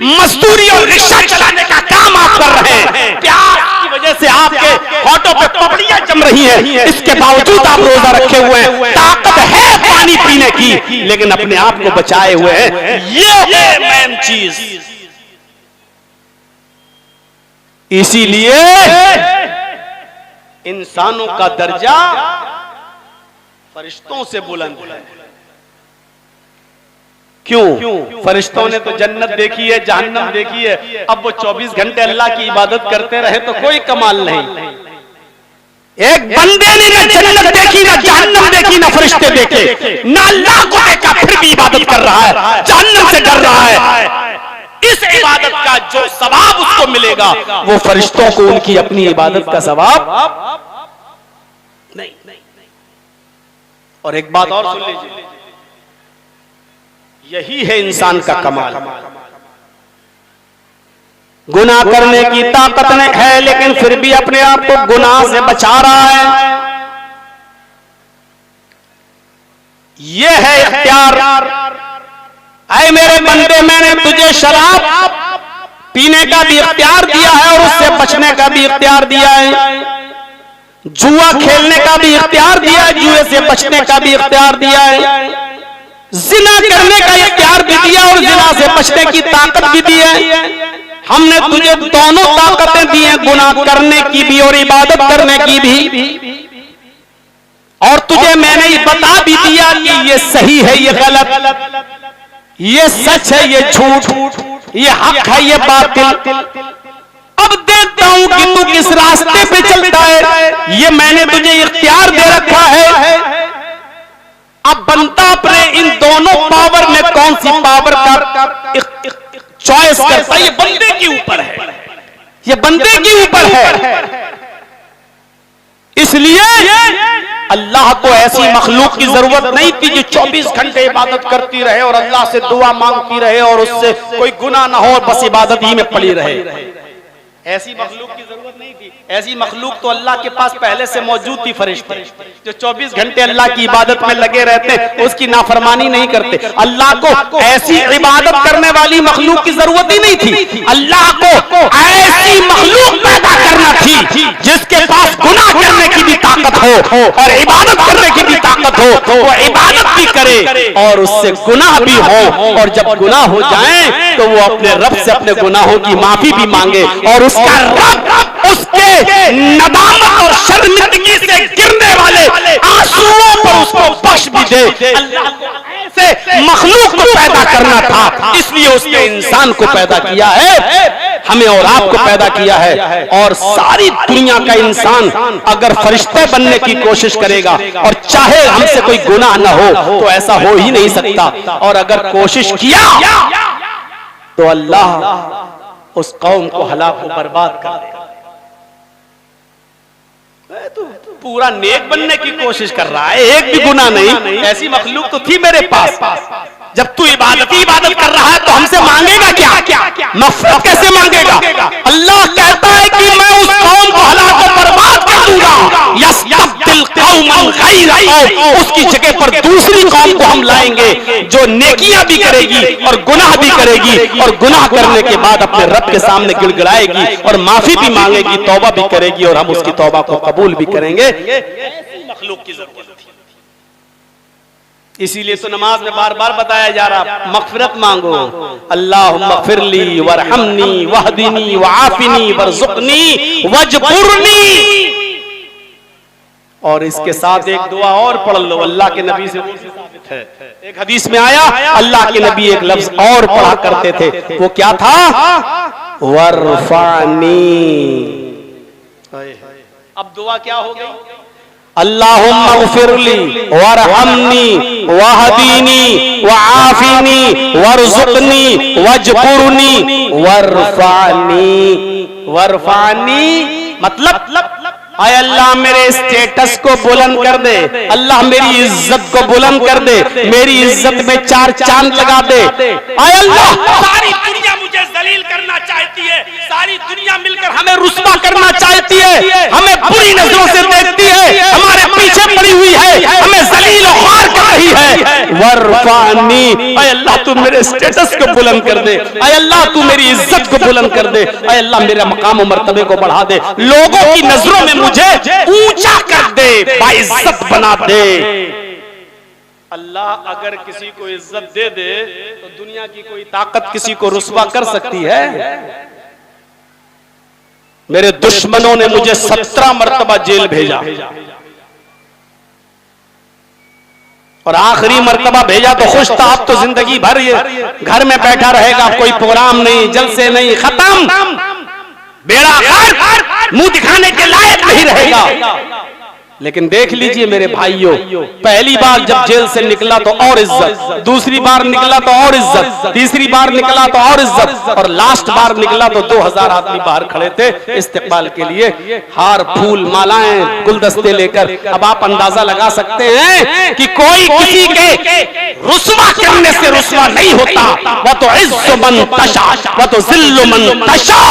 मजदूरी और रिक्शा चलाने का काम आप कर रहे हैं, प्यार की वजह से आपके होठों पे पपड़ियां जम रही हैं, इसके बावजूद आप रोजा रखे हुए हैं, ताकत है पानी पीने की, लेकिन अपने आप को बचाए हुए हैं। ये है मेन चीज। इसीलिए इंसानों का दर्जा फरिश्तों से बुलंद है। क्यों? फरिश्तों ने तो जन्नत देखी है, जहन्नम देखी है, अब वो 24 घंटे अल्लाह की इबादत करते रहे तो कोई कमाल नहीं। एक बंदे ने ना जन्नत देखी, ना जहन्नम देखी, ना फरिश्ते देखे, ना अल्लाह को देखा, फिर भी इबादत कर रहा है, जहन्नम से डर रहा है। इस इबादत का जो सवाब उसको मिलेगा, वो फरिश्तों को उनकी अपनी इबादत का सवाब नहीं। और एक बात और सुन लीजिए, यही है इंसान का कमाल। गुनाह करने की ताकत नहीं है, लेकिन फिर भी अपने आप को गुनाह से बचा रहा है। यह है इख्तियार। ऐ मेरे बंदे, मैंने तुझे शराब पीने का भी इख्तियार दिया है और उससे बचने का भी इख्तियार दिया है, जुआ खेलने का भी इख्तियार दिया है, जुए से बचने का भी इख्तियार दिया है, जिना करने का इख्तियार भी दिया और जिना से बचने की ताकत भी दी है। हमने तुझे दोनों ताकतें दी हैं, गुनाह करने की भी और इबादत करने की भी। और तुझे मैंने ये बता भी दिया कि ये सही है, ये गलत, ये सच है, ये झूठ, ये हक है, ये बातिल। अब देखता हूं कि तू किस रास्ते पे चलता है, ये मैंने तुझे इख्तियार दे रखा है। अब बनता अपने इन दोनों पावर में कौन सी पावर का चॉइस करता है, ये बंदे के ऊपर है, ये बंदे के ऊपर है। इसलिए अल्लाह को ऐसी मखलूक की जरूरत नहीं थी जो 24 घंटे इबादत करती रहे और अल्लाह से दुआ मांगती रहे और उससे कोई गुनाह ना हो, बस इबादत ही में पड़ी रहे। ऐसी मखलूक की जरूरत नहीं थी। ऐसी मखलूक तो अल्लाह के पास पहले से मौजूद थी, फरिश्ते जो 24 घंटे अल्लाह की इबादत में लगे रहते, उसकी नाफरमानी नहीं करते। अल्लाह को ऐसी इबादत करने वाली मखलूक की जरूरत ही नहीं थी। अल्लाह को ऐसी मखलूक पैदा करना थी जिसके पास गुनाह करने की भी ताकत हो और इबादत करने की भी ताकत हो, वो इबादत भी करे और उससे गुनाह भी हो, और जब गुनाह हो जाए तो वो अपने रब से अपने गुनाहों की माफी भी मांगे और उसका रब उसके नदामत और शर्मिंदगी से गिरने वाले आंसुओं पर उसको बख्श भी दे। अल्लाह को ऐसे मखलूक को पैदा करना था, इसलिए उसने इंसान को पैदा किया है, हमें और आपको पैदा किया है। और सारी दुनिया का इंसान अगर फरिश्ते बनने की कोशिश करेगा और चाहे हमसे कोई गुनाह न हो तो ऐसा हो ही नहीं सकता, और अगर कोशिश किया तो अल्लाह उस कौम को हलाक बर्बाद कर देगा। तो पूरा नेक बनने की कोशिश कर रहा है, एक भी गुनाह नहीं। ऐसी मखलूक तो थी मेरे पास। जब तू इबादत कर रहा है तो हमसे मांगेगा क्या? मग़फ़िरत कैसे मांगेगा? अल्लाह कहता है कि मैं उस कौम को हलाक बर्बाद कर दूंगा, यस्तब्दिल कौमन गैरहम, उसकी जगह पर दूसरी कौम को हम लाएंगे जो नेकियां भी करेगी और गुनाह भी करेगी, और गुनाह करने के बाद अपने रब के सामने गिड़गिड़ाएगी और माफी भी मांगेगी, तौबा भी करेगी, और हम उसकी तौबा को कबूल भी करेंगे। ऐसी मखलूक की जरूरत थी। इसीलिए तो नमाज में बार बार बताया जा रहा, मग़फ़िरत मांगो, अल्लाहुम्मा मग़फ़िरली वरहमनी वहदिनी वआफ़िनी वरज़ुक़नी वजबुरनी। और इसके साथ एक दुआ और पढ़ लो, अल्लाह के नबी से साबित है। एक हदीस में आया, अल्लाह के नबी एक लफ्ज और पढ़ा करते थे, वो क्या था? वरफ़ानी। अब दुआ क्या हो गई? अल्लाहुम्मा मग़फ़िरली वरहमनी वहदीनी वआफ़िनी वरज़ुक़नी वजबुरनी वरफ़ानी। वरफ़ानी मतलब आय अल्लाह मेरे स्टेटस को बुलंद कर दे, अल्लाह मेरी इज्जत को बुलंद कर दे, मेरी इज्जत में 4 चांद लगा दे। आय अल्लाह सारी दुनिया मुझे जलील करना चाहती है, सारी दुनिया मिलकर हमें रुस्वा करना चाहती है, हमें बुरी नजरों से देखती है, हमारे पीछे पड़ी हुई है, हमें जलील और ख्वार कर रही है। वरफानी, ऐ अल्लाह तू मेरे स्टेटस को बुलंद कर दे, ऐ अल्लाह तू मेरी इज्जत को बुलंद कर दे, ऐ अल्लाह मेरे मकाम और मर्तबे को बढ़ा दे, लोगों की नजरों में मुझे ऊंचा कर दे, बाइज्जत बना दे। अल्लाह अगर किसी को इज्जत दे दे तो दुनिया की कोई ताकत किसी को रुस्वा कर सकती है? मेरे दुश्मनों ने मुझे 17 मरतबा जेल भेजा और आखिरी मर्तबा भेजा तो खुश था, अब तो जिंदगी भर ये घर में बैठा रहेगा, कोई प्रोग्राम नहीं, जलसे नहीं, खत्म, बेड़ा गर्क, मुंह दिखाने के लायक नहीं रहेगा। लेकिन देख लीजिए मेरे भाइयों, पहली बार जब जेल से निकला तो और इज्जत, दूसरी बार निकला तो और इज्जत, तीसरी बार निकला तो और इज्जत, और लास्ट बार निकला तो 2000 आदमी बाहर खड़े थे इस्तेकबाल के लिए, हार फूल मालाएं गुलदस्ते लेकर। अब आप अंदाजा लगा सकते हैं कि कोई किसी के रुस्वा करने से रुस्वा नहीं होता। वह तो इज्जत मन तशा, वह तो जिल्ल मन तशा,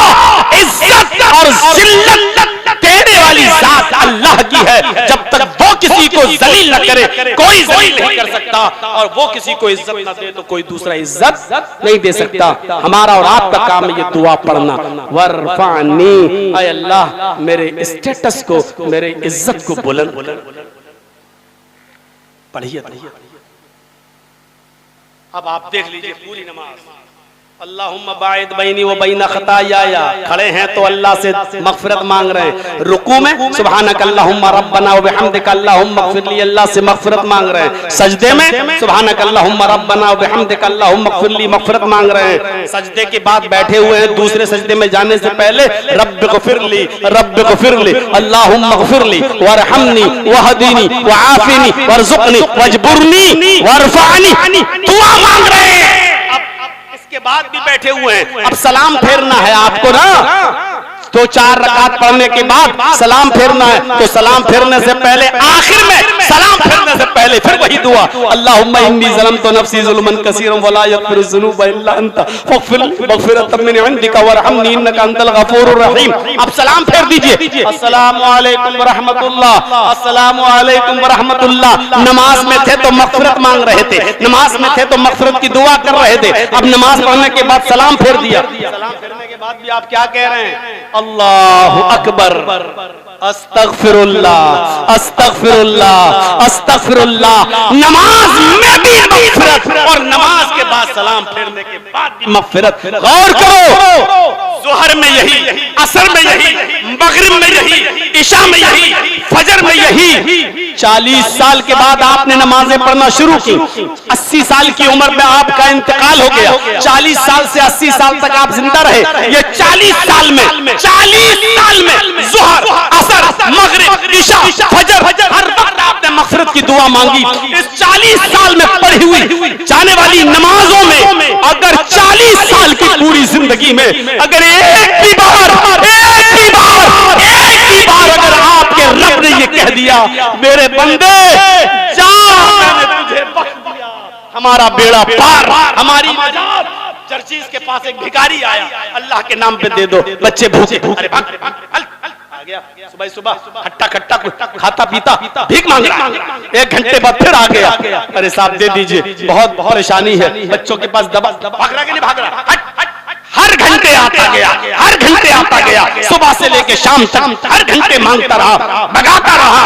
इज्जत और जिल्लत देने वाली जात अल्लाह की है। जब तक वो किसी को जलील न करे कोई जलील नहीं कर सकता, और वो किसी को इज्जत न दे तो कोई दूसरा इज्जत नहीं दे सकता। हमारा और आपका काम है ये दुआ पढ़ना, वरफानी, ऐ अल्लाह मेरे स्टेटस को, मेरे इज्जत को बुलंद। पढ़िए। अब आप देख लीजिए पूरी नमाज, अल्लाहुम्मा बाइद बैनी व बैना खताया, खड़े हैं तो अल्लाह से मगफिरत मांग रहे हैं, रुकू में सुबहानक अल्लाहुम्मा रब्बना व बिहम्दिका अल्लाहुम्मा इग़फिरली, अल्लाह से मगफिरत मांग रहे हैं, सजदे में सुबहानक अल्लाहुम्मा रब्बना व बिहम्दिका अल्लाहुम्मा इग़फिरली, मगफिरत मांग रहे हैं, सजदे के बाद बैठे हुए हैं, दूसरे सजदे में जाने से पहले रब्बिग़फिरली, रब्बिग़फिरली, अल्लाहुम्मा इग़फिरली वरहमनी वहदीनी वआफिनी वरज़ुक़नी वजबुरनी वरफ़अनी, दुआ मांग रहे हैं। के बाद भी बैठे हुए हैं, अब सलाम फेरना है आपको ना, तो 4 रकात पढ़ने के बाद सलाम फेरना है, तो सलाम फेरने से पहले आखिर में सलाम फेरने से पहले फिर वही दुआ, अल्लाहुम्मा इन्नी ज़लमतु नफ्सी ज़ुल्मन कसीरन वला यग़फिरुज़्ज़ुनूबा इल्ला अंता फ़ग़फ़िरली मग़फ़िरतम मिन इंदिका वरहमनी इन्नका अंतल गफ़ूरुर रहीम। अब सलाम फेर दीजिए, अस्सलामु अलैकुम व रहमतुल्लाह, अस्सलामु अलैकुम व रहमतुल्लाह। नमाज में थे तो मग़फ़िरत मांग रहे थे, नमाज में थे तो मग़फ़िरत की दुआ कर रहे थे, अब नमाज पढ़ने के बाद सलाम फेर दिया। सलाम फेरने के बाद भी आप क्या कह रहे हैं? अल्लाहु अकबर, अस्तगफिरुल्लाह, अस्तगफिरुल्लाह, अस्तगफिरुल्लाह। नमाज में भी मग़फ़िरत और नमाज के बाद सलाम फेरने के बाद भी मग़फ़िरत। गौर करो, ज़ुहर में यही, असर में यही, मग़रिब में यही, इशा में यही, फजर में यही। 40 साल के बाद आपने नमाजें पढ़ना शुरू की, 80 साल की उम्र में आपका इंतकाल हो गया, 40 साल से 80 साल तक आप जिंदा रहे। ये 40 साल में ज़ुहर, असर, मग़रिब, इशा, फजर, हर वक्त आपने मग़फ़िरत की दुआ मांगी। इस 40 साल में पढ़ी हुई जाने वाली नमाजों में अगर 40 साल की पूरी जिंदगी में अगर एक भी बार अगर आपके रब ने ये कह दिया, मेरे बंदे जा, मैंने तुझे बख्श दिया, हमारा बेड़ा पार, हमारी मजाद। चर्चिज के पास एक भिखारी आया, अल्लाह के नाम पे दे दो, बच्चे भूखे, अरे भाग, आ गया, सुबह खट्टा खाता पीता भीख मांग रहा, 1 घंटे बाद फिर आ गया, अरे साहब दे दीजिए, बहुत परेशानी है, बच्चों के पास दबा, भाग रहा कि नहीं भाग रहा? हर घंटे आता गया, सुबह से लेके शाम तक हर घंटे मांगता रहा, भगाता रहा,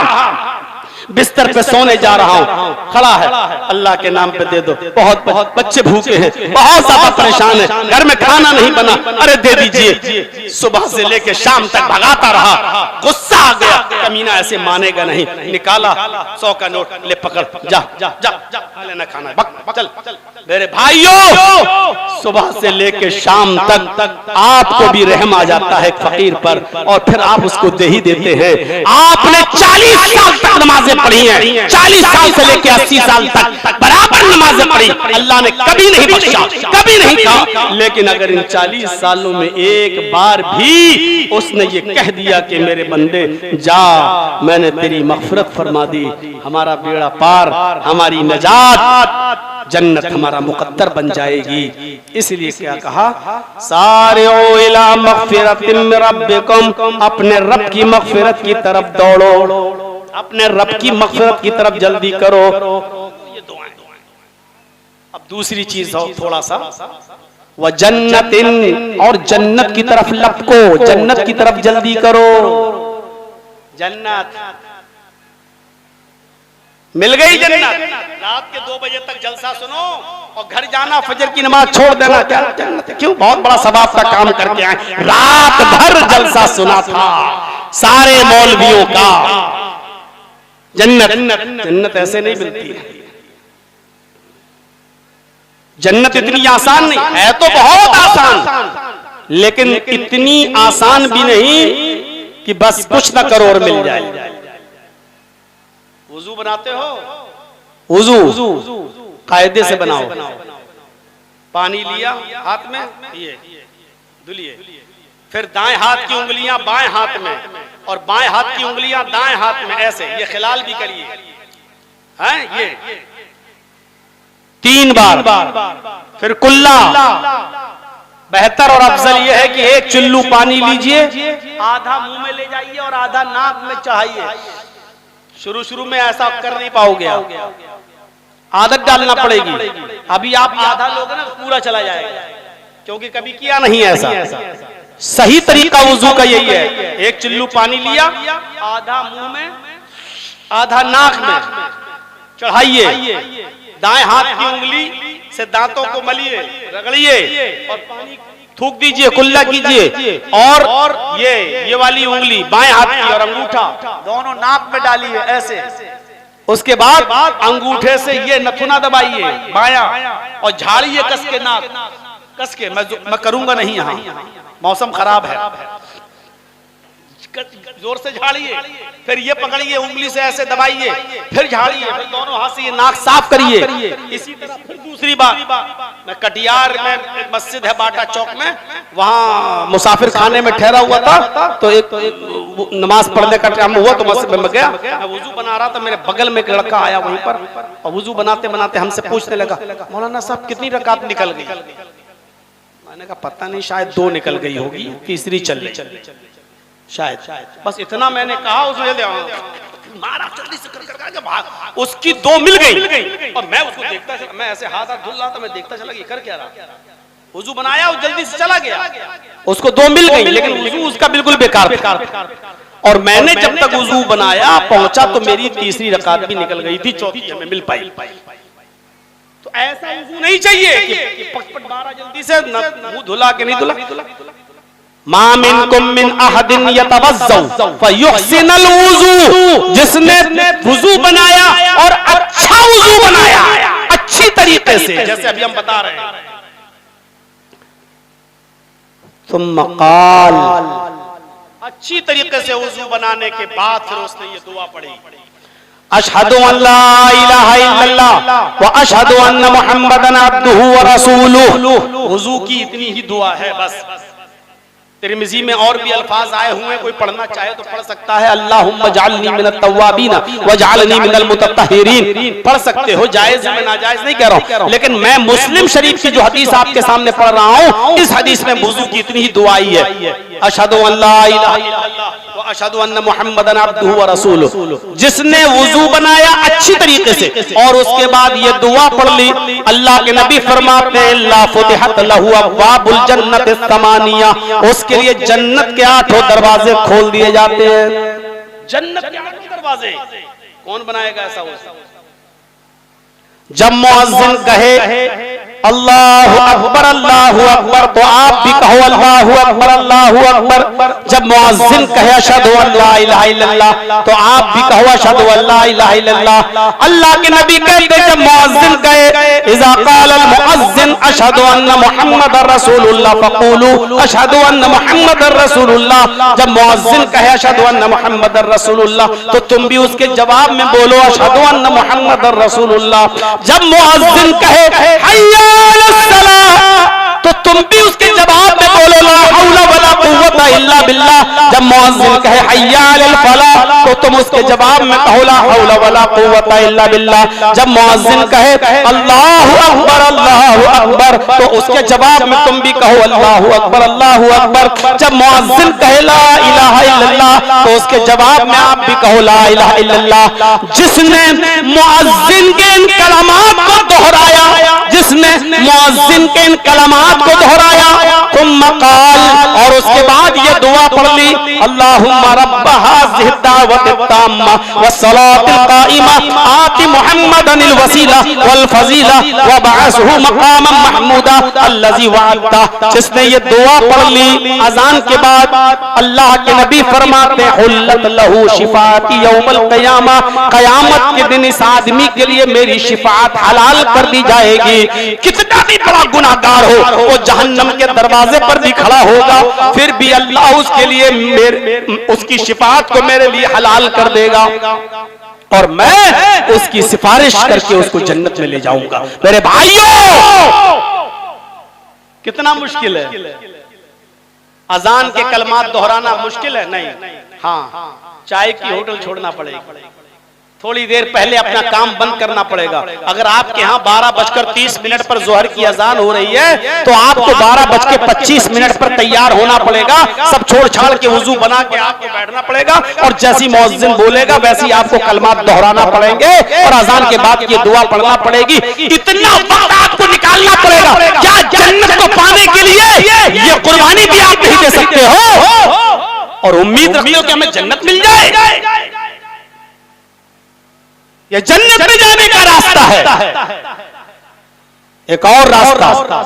बिस्तर पे सोने जा रहा हूँ, खड़ा है, अल्लाह के नाम पे दे दो, बहुत बच्चे भूखे हैं, बहुत ज्यादा परेशान है, घर में खाना नहीं बना, अरे दे दीजिए। सुबह से लेके शाम तक भगाता रहा, गुस्सा आ गया, कमीना ऐसे मानेगा नहीं, निकाला 100 का नोट, ले पकड़, जा लेना खाना, चल। मेरे भाइयों, सुबह से लेके शाम तक आपको भी रहम आ जाता है फकीर पर, और फिर आप उसको दे ही देते हैं। आपने 40 साल तक नमाजें पढ़ी हैं, 40 साल से लेके 80 साल तक बराबर नमाजें पढ़ी, अल्लाह ने कभी नहीं बख्शा, कभी नहीं कहा। लेकिन अगर इन 40 सालों में एक बार भी उसने ये कह दिया कि मेरे बंदे जा, मैंने तेरी मग़फ़िरत फरमा दी, हमारा बेड़ा पार, हमारी नजात, जन्नत हमारा मुक़द्दर बन जाएगी। इसलिए क्या कहा? सारिऊ इला मग़फ़िरतिम मिन रब्बिकुम, अपने रब की मग़फ़िरत की तरफ दौड़ो, अपने रब की मग़फ़िरत की तरफ जल्दी करो। ये दुआएं, अब दूसरी चीज हो थोड़ा सा, वह जन्नतिन, और जन्नत की तरफ लपको, जन्नत की तरफ जल्दी करो। जन्नत मिल गई, जन्नत। रात के 2 बजे तक जलसा सुनो और घर जाना, फजर की नमाज छोड़ देना, क्या जन्नत है? क्यों? बहुत बड़ा सवाब का काम करके आए। रात भर जलसा सुना था सारे मौलवियों का। जन्नत, जन्नत ऐसे नहीं मिलती है। जन्नत इतनी आसान नहीं है, तो बहुत आसान, लेकिन इतनी आसान भी नहीं कि बस कुछ ना करो और मिल जाए। वुजू बनाते हो, वुजू कायदे से बनाओ। पानी लिया हाथ में, ये धुलिए, फिर दाएं हाथ की उंगलियां बाएं हाथ में और बाएं हाथ की उंगलियां दाएं हाथ में, ऐसे ये खिलाल भी करिए, हैं ये 3 बार। फिर कुल्ला। बेहतर और अफजल यह है कि एक चुल्लू पानी लीजिए, आधा मुंह में ले जाइए और आधा नाक में चढ़ाइए। शुरू में ऐसा कर नहीं पाओगे, आदत डालना पड़ेगी। अभी आप आधा लोगे ना, पूरा चला जाएगा, क्योंकि कभी किया नहीं ऐसा। सही तरीका वुजू का यही है, एक चुल्लू पानी लिया, आधा मुंह में आधा नाक में चढ़ाइए, दाएं हाथ की उंगली से दांतों को मलिए, रगड़िए और पानी थूक दीजिए, कुल्ला कीजिए, और ये वाली उंगली बाएं हाथ की और अंगूठा दोनों नाक में डालिए ऐसे। उसके बाद अंगूठे से ये नथुना दबाइए बायां और झाड़िए कस के नाक, कस के। मैं करूंगा नहीं, यहाँ मौसम खराब है, जोर से झाड़िए, फिर ये पकड़िए उंगली से ऐसे दबाइए, फिर झाड़िए, फिर दोनों हाथ से ये नाक साफ करिए। इसी तरह फिर दूसरी बार, मैं कटियार में एक मस्जिद है बाटा चौक में, वहां मुसाफिर खाने में ठहरा हुआ था, तो एक नमाज पढ़ने का टाइम हुआ तो मस्जिद में गया, मैं वुजू बना रहा था, मेरे बगल में एक लड़का आया वहीं पर, और वुजू बनाते बनाते हमसे पूछने लगा, मौलाना साहब कितनी रकात निकल गई? मैंने कहा पता नहीं, शायद 2 निकल गई होगी, तीसरी चल रही शायद। बस इतना मैंने कहा, उसने मारा जल्दी से कर भाग, उसकी 2 मिल गई और मैं उसको देखता चला, मैं ऐसे हाथ धुल रहा था, मैं देखता चला कि कर क्या रहा। वुजू बनाया और जल्दी से चला गया, उसको 2 मिल गई, लेकिन वुजू उसका बिल्कुल बेकार था। और मैंने जब तक वुजू बनाया पहुंचा तो मेरी तीसरी रकात भी निकल गई थी, चौथी हमें मिल पाई। तो ऐसा वुजू नहीं चाहिए कि पट मारा जल्दी से, मुंह धुला के नहीं धुला। मा मिनकुम मिन अहदिन यतवज़्ज़उ फयुहसिनुल वुज़ू, जिसने वुजू बनाया और अच्छा वुजू बनाया अच्छी तरीके से, जैसे अभी हम बता रहे हैं। सुम्मा क़ाल, अच्छी तरीके से वुजू बनाने के बाद फिर उसने ये दुआ पढ़ी, अशहदु अल्ला इलाहा इल्लल्लाह व अशहदु अन्ना मुहम्मदन अब्दुहु व रसूलुहु। वुजू की इतनी ही दुआ है बस। तिरमिज़ी में और भी अल्फाज आए हुए, कोई पढ़ना चाहे तो पढ़ सकता है, अल्लाहुम्मा जअलनी मिनत तव्वाबीन व जअलनी मिनल मुतत्तहिरीन, पढ़ सकते हो, जायज में नाजायज नहीं कह रहा हूं, लेकिन मैं मुस्लिम शरीफ की जो हदीस आपके सामने पढ़ रहा हूं, इस हदीस में वुजू की इतनी ही दुआ आई है, अशहदु अल्ला इलाहा इल्लल्लाह व अशहदु अन्ना मुहम्मदन अब्दुहु व रसूलुहु। जिसने वुजू बनाया अच्छी तरीके से और उसके बाद ये दुआ पढ़ ली, अल्लाह के नबी फरमाते हैं ला फुतिहत लहु अब्वाबुल जन्नति समानिया, उसके लिए जन्नत के 8 दरवाजे खोल दिए जाते हैं। जन्नत के 8 दरवाजे कौन बनाएगा ऐसा? जब मुअज्जिन कहे अल्लाहु अकबर तो आप भी कहो अल्लाहु अकबर अल्लाहु अकबर। जब मुअज्जिन कहे अशहदु अल्ला इलाहा इल्लल्लाह तो आप भी कहो अशहदु अल्ला इलाहा इल्लल्लाह। अल्लाह के नबी कहते जब मुअज्जिन कहे इज़ा क़ाल अल मुअज्जिन अशहदु अन्ना मुहम्मदर रसूलुल्लाह फ़क़ूलू अशहदु अन्ना मुहम्मदर रसूलुल्लाह। जब मुअज्जिन कहे अशहदु अन्ना मुहम्मदर रसूलुल्लाह तो तुम भी उसके जवाब में बोलो अशहदु अन्ना मुहम्मदर रसूलुल्लाह। जब मुअज्जिन कहे हय्या अलस सलाह तो तुम भी उसके जवाब में बोलो ला हौला वला कुव्वता कुव्वता इल्ला बिल्लाह। जब मुअज्जिन कहे हय्या अलल फलाह तो तुम उसके जवाब में कहो ला हौला वला कुव्वता इल्ला बिल्लाह। जब मुअज्जिन कहे अल्लाहु अकबर तो उसके जवाब में तुम भी कहो अल्लाहु अकबर। जब मुअज्जिन कहे ला इलाहा इल्लल्लाह तो उसके जवाब में आप भी कहो ला इलाहा इल्लल्लाह। जिसने मुअज्जिन के इन कलमात को दोहराया, जिसने मुअज्जिन के इन कलमात को दोहराया, तुम क़ाल, और उसके बाद ये दुआ पढ़ ली अल्लाहुम्मा रब्ब हाज़िहि दावतित ताम्मा वस्सलातिल क़ाइमा आति मुहम्मदनिल वसीला वल फजीला वबअसहु मक़ामम महमूदा अल्लज़ी वअदता। जिसने ये दुआ पढ़ ली अजान के बाद, अल्लाह के नबी फरमाते हुल्लत लहू शिफाती यौमल क़ियामा, क़यामत के दिन इस आदमी के लिए मेरी शिफात हलाल कर दी जाएगी। कितना भी बड़ा गुनाहगार हो वो जहन्नम के दरवाजे पर भी खड़ा होगा, फिर भी अल्लाह उसके लिए उसकी शिफात को मेरे लिए हलाल कर देगा और मैं उसकी सिफारिश करके उसको जन्नत में ले जाऊंगा। मेरे भाइयों, कितना मुश्किल है। अजान के कलमात दोहराना मुश्किल है? नहीं। हाँ, चाय की होटल छोड़ना पड़ेगा, थोड़ी देर पहले अपना काम बंद करना पड़ेगा। अगर आपके यहाँ 12:30 पर जोहर की अजान हो रही है तो आपको 12:25 पर तैयार होना पड़ेगा। सब छोड़ छाड़ के वुजू बना के आपको बैठना पड़ेगा और जैसी मुअज्जिन बोलेगा वैसी आपको कलमात दोहराना पड़ेंगे और अजान के बाद ये दुआ पढ़ना पड़ेगी। इतना वक्त आपको निकालना पड़ेगा। क्या जन्नत को पाने के लिए ये कुर्बानी भी आप नहीं दे सकते हो और उम्मीद रखते हो कि हमें जन्नत मिल जाए? ये जन्नत में जाने का रास्ता है। एक और रास्ता,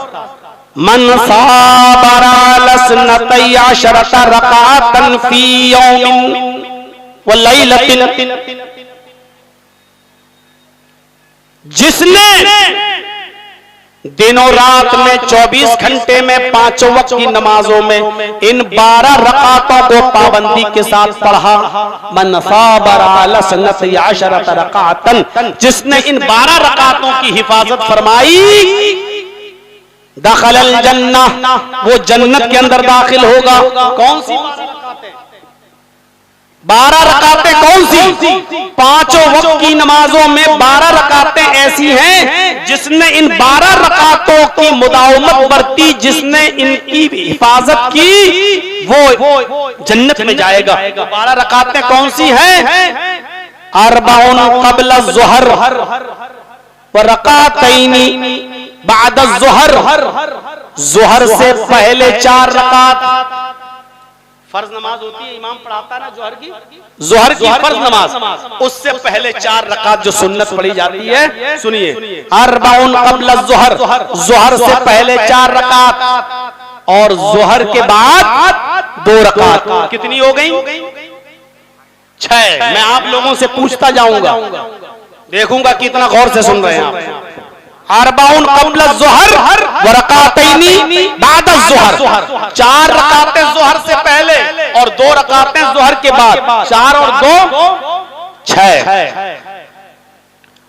मन साबरा लसनतै अशरत रकातन फी यौमिन व लैलतिन, जिसने दिनों रात में 24 घंटे में 5 वक्त की नमाजों में इन 12 रकातों को पाबंदी के साथ पढ़ा, मन साबरा अला सन्नति अशरत रकातन, जिसने इन 12 रकातों की हिफाजत फरमाई, दखलल जन्नह, वो जन्नत के अंदर दाखिल होगा। कौन सी 12 रकातें? कौन सी? 5 वक्त की नमाजों में 12 रकातें ऐसी हैं जिसने इन 12 रकातों की मुदावमत बरती, जिसने इनकी हिफाजत की, वो जन्नत में जाएगा। 12 रकातें कौन सी हैं? अरबाउन क़ब्ल ज़ुहर व रकातैनी बाद ज़ुहर, ज़ुहर से पहले 4 रकात फर्ज नमाज होती है, इमाम पढ़ाता है ना जोहर की फर्ज नमाज, उससे पहले 4 रकात जो सुन्नत पढ़ी जाती है। सुनिए, अरबाउन क़ब्ल ज़ुहर, जोहर से पहले 4 रकात और जोहर के बाद 2 रकात। कितनी हो गई? 6। मैं आप लोगों से पूछता जाऊंगा, देखूंगा कितना गौर से सुन रहे हैं आप। अरबाउन क़ब्ल ज़ुहर व रकातैनी बाद ज़ुहर, 4 रकातें ज़ुहर से पहले और 2 रकातें ज़ुहर के बाद, 4 और 2 6।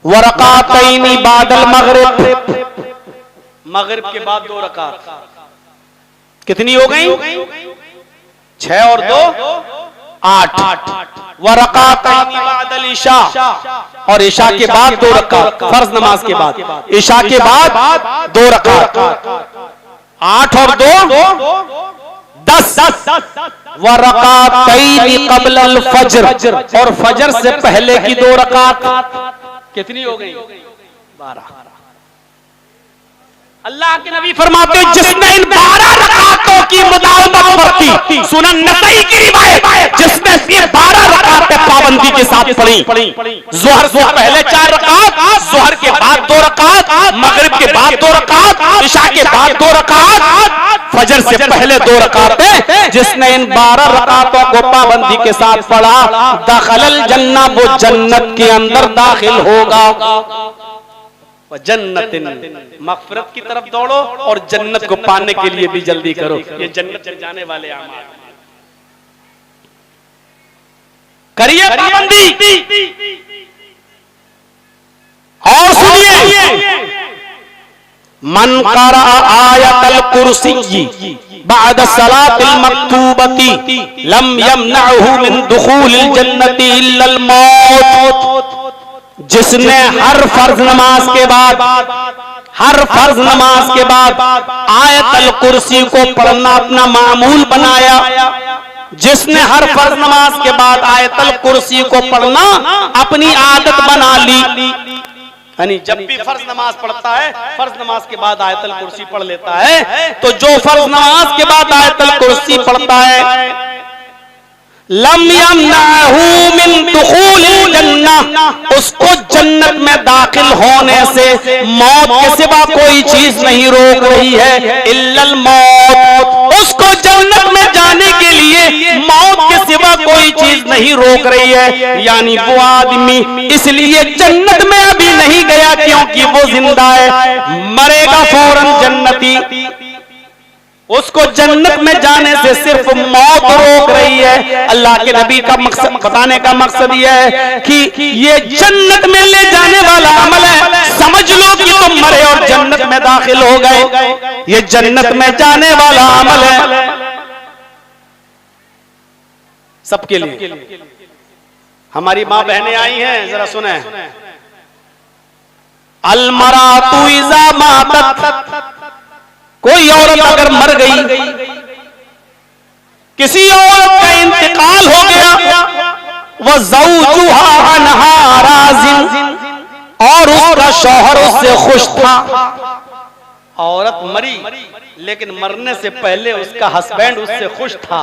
व रकातैनी बादल मगरिब, मगरिब के बाद 2 रकात। कितनी हो गई? 6 और 2 8। व रकातैनी बादल इशा, और इशा के बाद 2 रकात फर्ज नमाज के बाद, इशा के बाद 2 रकात। 8 और 2 10। व रकातैनी क़ब्ल अल फज्र, और फजर से पहले की 2 रकात। कितनी हो गई? 12। अल्लाह के नबी फरमाते हैं जिसने इन 12 रकातों की मुदावमत बरती, सुनन नसई की रिवायत, जिसने ये 12 रकातें पाबंदी के साथ पढ़ी, जोहर से पहले 4 रकात, जोहर के बाद 2 रकात, मगरिब के बाद 2 रकात, इशा के बाद 2 रकात, फजर से पहले 2 रकातें, जिसने इन 12 रकातों को पाबंदी के साथ पढ़ा, दखलल जन्नह, वो जन्नत के अंदर दाखिल होगा। जन्नतिन, मग़फ़िरत की तरफ दौड़ो और जन्नत को पाने के लिए भी जल्दी करो। ये जन्नत में जाने वाले अमाल करिए पाबंदी। और सुनिए, मन क़रा आयतल कुर्सी बाद सलातिल मक्तूबती लम यमनअहु मिन दुखूलिल जन्नति इल्लल मौत। जिसने हर फर्ज नमाज के बाद आयतल कुर्सी को पढ़ना अपना मामूल बनाया, जिसने हर फर्ज नमाज के बाद आयतल कुर्सी को पढ़ना अपनी आदत बना ली, यानी जब भी फर्ज नमाज पढ़ता है फर्ज नमाज के बाद आयतल कुर्सी पढ़ लेता है, तो जो फर्ज नमाज के बाद आयतल कुर्सी पढ़ता है लम यमनअहु मिन दुखूलिल जन्नह, उसको जन्नत में दाखिल होने से मौत के सिवा कोई चीज नहीं रोक रही है, इल्लल मौत। उसको जन्नत में जाने के लिए मौत के सिवा कोई चीज नहीं रोक रही है। यानी वो आदमी इसलिए जन्नत में अभी नहीं गया क्योंकि वो जिंदा है, मरेगा फौरन जन्नती। उसको जन्नत में जाने से सिर्फ मौत रोक रही है। अल्लाह के नबी का मकसद बताने का मकसद यह है कि ये जन्नत में ले जाने वाला अमल है। समझ लो कि तुम मरे और जन्नत में दाखिल हो गए, ये जन्नत में जाने वाला अमल है सबके लिए। हमारी माँ बहनें आई हैं, जरा सुने। अलमरातु इज़ा मातत, कोई औरत अगर मर गई, किसी औरत का इंतकाल हो गया, वह ज़ौजुहा अन्हा राज़िन, और उसका शौहर उससे खुश था। औरत मरी लेकिन मरने से पहले उसका हस्बैंड उससे खुश था।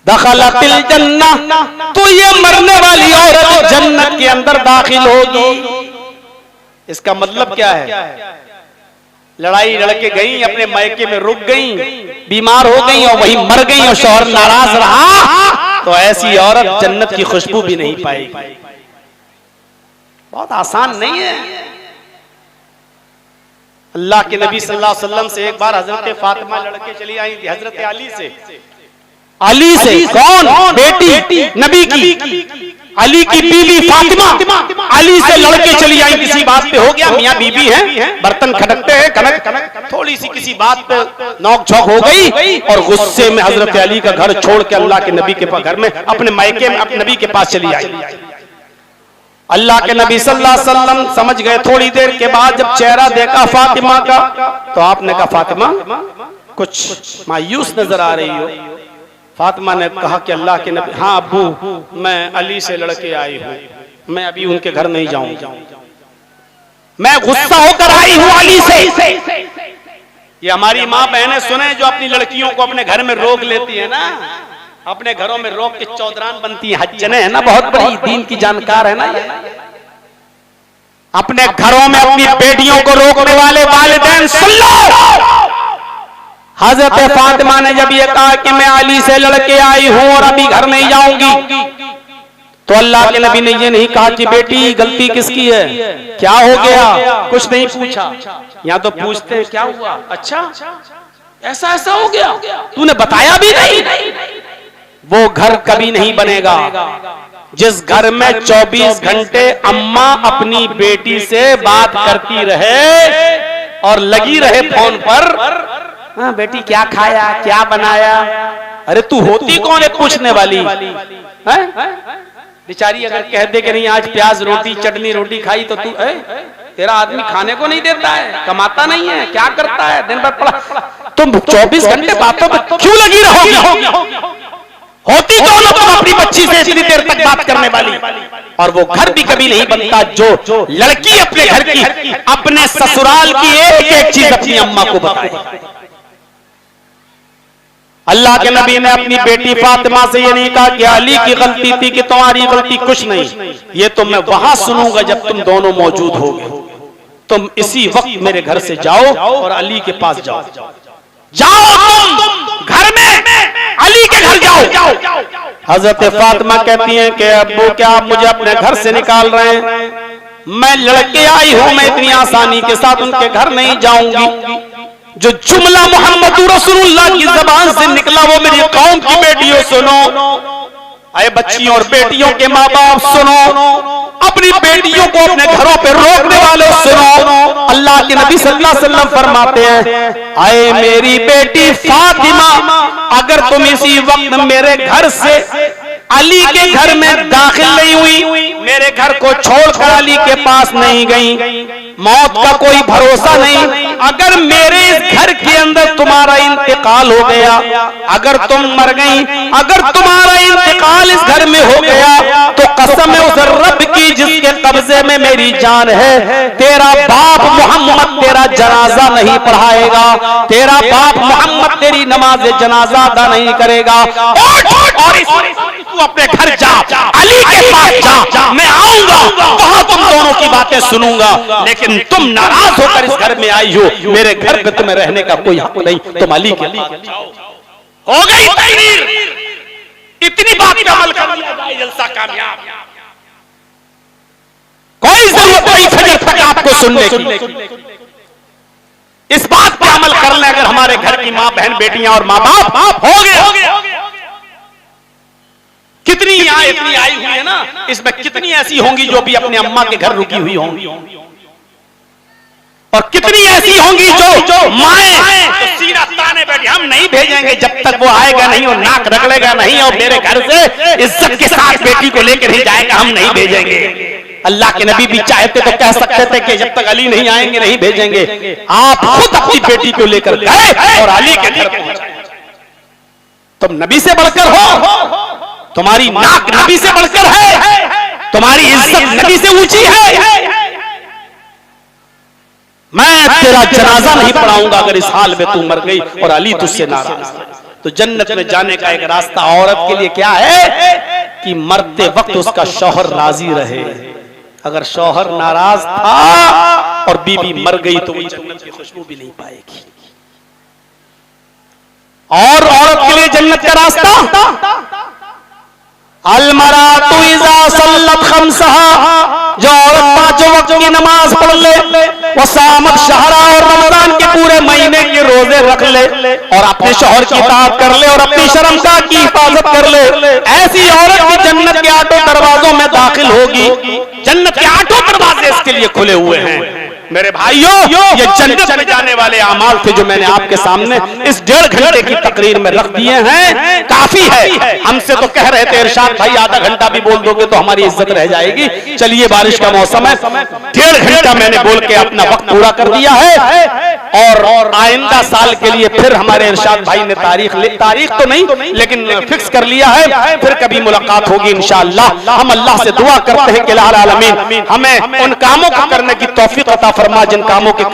दखलतिल जन्नह, तो ये मरने वाली औरत जन्नत के अंदर दाखिल होगी। इसका मतलब क्या है? लड़ाई लड़के गई, अपने मायके में रुक गई, बीमार हो गई और वहीं मर गई और शौहर नाराज रहा, तो ऐसी औरत जन्नत की खुशबू भी नहीं पाएगी। बहुत आसान नहीं है। अल्लाह के नबी सल्लल्लाहु अलैहि वसल्लम से एक बार हजरत फातिमा लड़के चली आई थी, हजरत अली से। कौन? बेटी नबी की, अली की बीवी फातिमा अली से लड़के चली आई। किसी बात पे हो गया, मियाँ बीवी हैं, बर्तन खटकते हैं, कनक थोड़ी सी किसी बात पे नोक झोंक हो गई और गुस्से में हजरत अली का घर छोड़ के अल्लाह के नबी के घर में, अपने मायके में, अपने नबी के पास चली आई। अल्लाह के नबी सल्लल्लाहु अलैहि वसल्लम समझ गए। थोड़ी देर के बाद जब चेहरा देखा फातिमा का, तो आपने कहा फातिमा कुछ मायूस नजर आ रही हो। फातिमा ने कहा कि अल्लाह के नबी, हाँ अब्बू, मैं अली से लड़के आई हूँ, मैं अभी उनके घर नहीं जाऊंगा, मैं गुस्सा होकर आई हूँ अली से। ये हमारी माँ बहनें सुने जो अपनी लड़कियों को अपने घर में रोक लेती है ना, अपने घरों में रोक के चौधरान बनती है, हज्जने है ना, बहुत बड़ी दीन की जानकार है ना। अपने घरों में अपनी बेटियों को रोकने वाले वालिदैन सुन लो। हजरत फातिमा ने जब ये कहा कि मैं अली से लड़के आई हूं और अभी घर नहीं जाऊंगी, तो अल्लाह के नबी ने ये नहीं कहा कि बेटी गलती किसकी है, क्या हो गया, कुछ नहीं पूछा। यहाँ तो पूछते हैं क्या हुआ, अच्छा ऐसा हो गया, तूने बताया भी नहीं। वो घर कभी नहीं बनेगा जिस घर में 24 घंटे अम्मा अपनी बेटी से बात करती रहे और लगी रहे फोन पर, हाँ बेटी क्या खाया, क्या बनाया। अरे तू होती कौन है पूछने वाली है? बेचारी अगर कह दे कि नहीं आज प्याज रोटी चटनी रोटी खाई, तो तू तेरा आदमी खाने को नहीं देता है, कमाता नहीं है, क्या करता है, दिन भर पड़ा। तुम 24 घंटे बातों में क्यों लगी रहोगी? होती कौन तुम अपनी बच्ची से इतनी देर तक बात करने वाली? और वो घर भी कभी नहीं बनता जो लड़की अपने घर की, अपने ससुराल की एक एक चीज अपनी अम्मा को बताए। अल्लाह के नबी ने अपनी बेटी फातिमा से ये नहीं कहा कि अली की गलती थी कि तुम्हारी गलती, कुछ नहीं, ये तो मैं वहां सुनूंगा जब तुम दोनों मौजूद होगे। तुम इसी वक्त मेरे घर से जाओ और अली के पास जाओ, तुम घर में अली के घर जाओ। हजरत फातिमा कहती हैं कि अब्बू क्या आप मुझे अपने घर से निकाल रहे हैं? मैं लड़के आई हूं, मैं इतनी आसानी के साथ उनके घर नहीं जाऊंगी। जो जुमला मोहम्मद रसूलुल्लाह की जबान से निकला वो मेरी कौम की बेटियों सुनो, अरे बच्चियों और बेटियों के माँ बाप सुनो। अपनी बेटियों को अपने घरों पे रोकने वालों सुनो, अल्लाह के नबी सल्लल्लाहु अलैहि वसल्लम फरमाते हैं, आए मेरी बेटी फातिमा, अगर तुम इसी वक्त मेरे घर से अली के घर में दाखिल नहीं हुई, मेरे घर को छोड़कर अली के पास नहीं गई, मौत का कोई भरोसा नहीं, अगर मेरे इस घर के अंदर तुम्हारा इंतकाल हो गया, अगर तुम मर गई, अगर तुम्हारा इंतकाल इस घर में हो गया, तो कसम है उस रब की जिसके कब्जे में मेरी जान है, तेरा बाप मोहम्मद तेरा जनाजा नहीं पढ़ाएगा, तेरा बाप मोहम्मद तेरी नमाज जनाजा अदा नहीं करेगा। और तू अपने घर जा, अली के पास जा, मैं आऊंगा, वहां तुम दोनों की बातें सुनूंगा, लेकिन तुम नाराज होकर इस घर में आई हो, मेरे घर में तुम्हें रहने का कोई हक नहीं, तुम अली के हो गई तकरीर। इतनी बात पे अमल कर लिया जाए, जलसा कामयाब। कोई जरूरत नहीं फजर तक आपको सुनने की, इस बात पे अमल कर ले। अगर हमारे घर की मां बहन बेटियां और मां बाप हो गए, कितनी यहाँ इतनी आई हुई है ना, इसमें कितनी ऐसी होंगी जो भी अपने अम्मा के घर रुकी हुई होंगी, और कितनी ऐसी होंगी जो माएं तो सीना ताने बैठी, हम नहीं भेजेंगे जब तक वो आएगा नहीं और नाक रगड़ेगा नहीं और मेरे घर से इज्जत के साथ बेटी को लेकर नहीं जाएगा, हम नहीं भेजेंगे। अल्लाह के नबी भी चाहते तो कह सकते थे कि जब तक अली नहीं आएंगे नहीं भेजेंगे। आप खुद अपनी बेटी को लेकर गए और अली के घर पहुंचे। तुम नबी से बढ़कर हो, तुम्हारी नाक नबी से बढ़कर है, तुम्हारी इज्जत नबी से ऊंची है। मैं तेरा जनाजा नहीं पढ़ाऊंगा अगर इस हाल में तू मर गई और अली तुझसे नाराज। तो जन्नत में जाने का एक रास्ता औरत के लिए क्या है कि मरते वक्त उसका शौहर राजी रहे। अगर शौहर नाराज था और बीबी मर गई तो वो जन्नत की खुशबू भी नहीं पाएगी। और औरत के लिए जन्नत का रास्ता अलमरातु इज़ा सल्लत खम्सहा, जो औरत पांचों वक्त की नमाज पढ़ ले, वो सामत शहरा और रमजान के पूरे महीने के रोजे रख ले और अपने शौहर की इताअत कर ले और अपनी शर्मगाह की हिफाजत कर ले, ऐसी औरत की जन्नत के 8 दरवाजों में दाखिल होगी। जन्नत के 8 दरवाजे इसके लिए खुले हुए हैं। मेरे भाइयों, ये जन्नत में जाने वाले अमाल थे जो मैंने आपके सामने इस 1.5 घंटे की तकरीर में रख दिए हैं। काफी है। हमसे तो कह रहे थे इरशाद भाई आधा घंटा भी बोल दोगे तो हमारी इज्जत रह जाएगी। चलिए बारिश का मौसम है, 1.5 घंटा मैंने बोल के अपना वक्त पूरा कर दिया है। और आइंदा साल के लिए फिर हमारे इरशाद भाई ने तारीख तो नहीं लेकिन फिक्स कर लिया है, फिर कभी मुलाकात होगी इंशाअल्लाह। हम अल्लाह से दुआ करते हैं कि अल्लाह आलमीन हमें उन कामों को करने की तौफीक अता फरमा जिन कामों के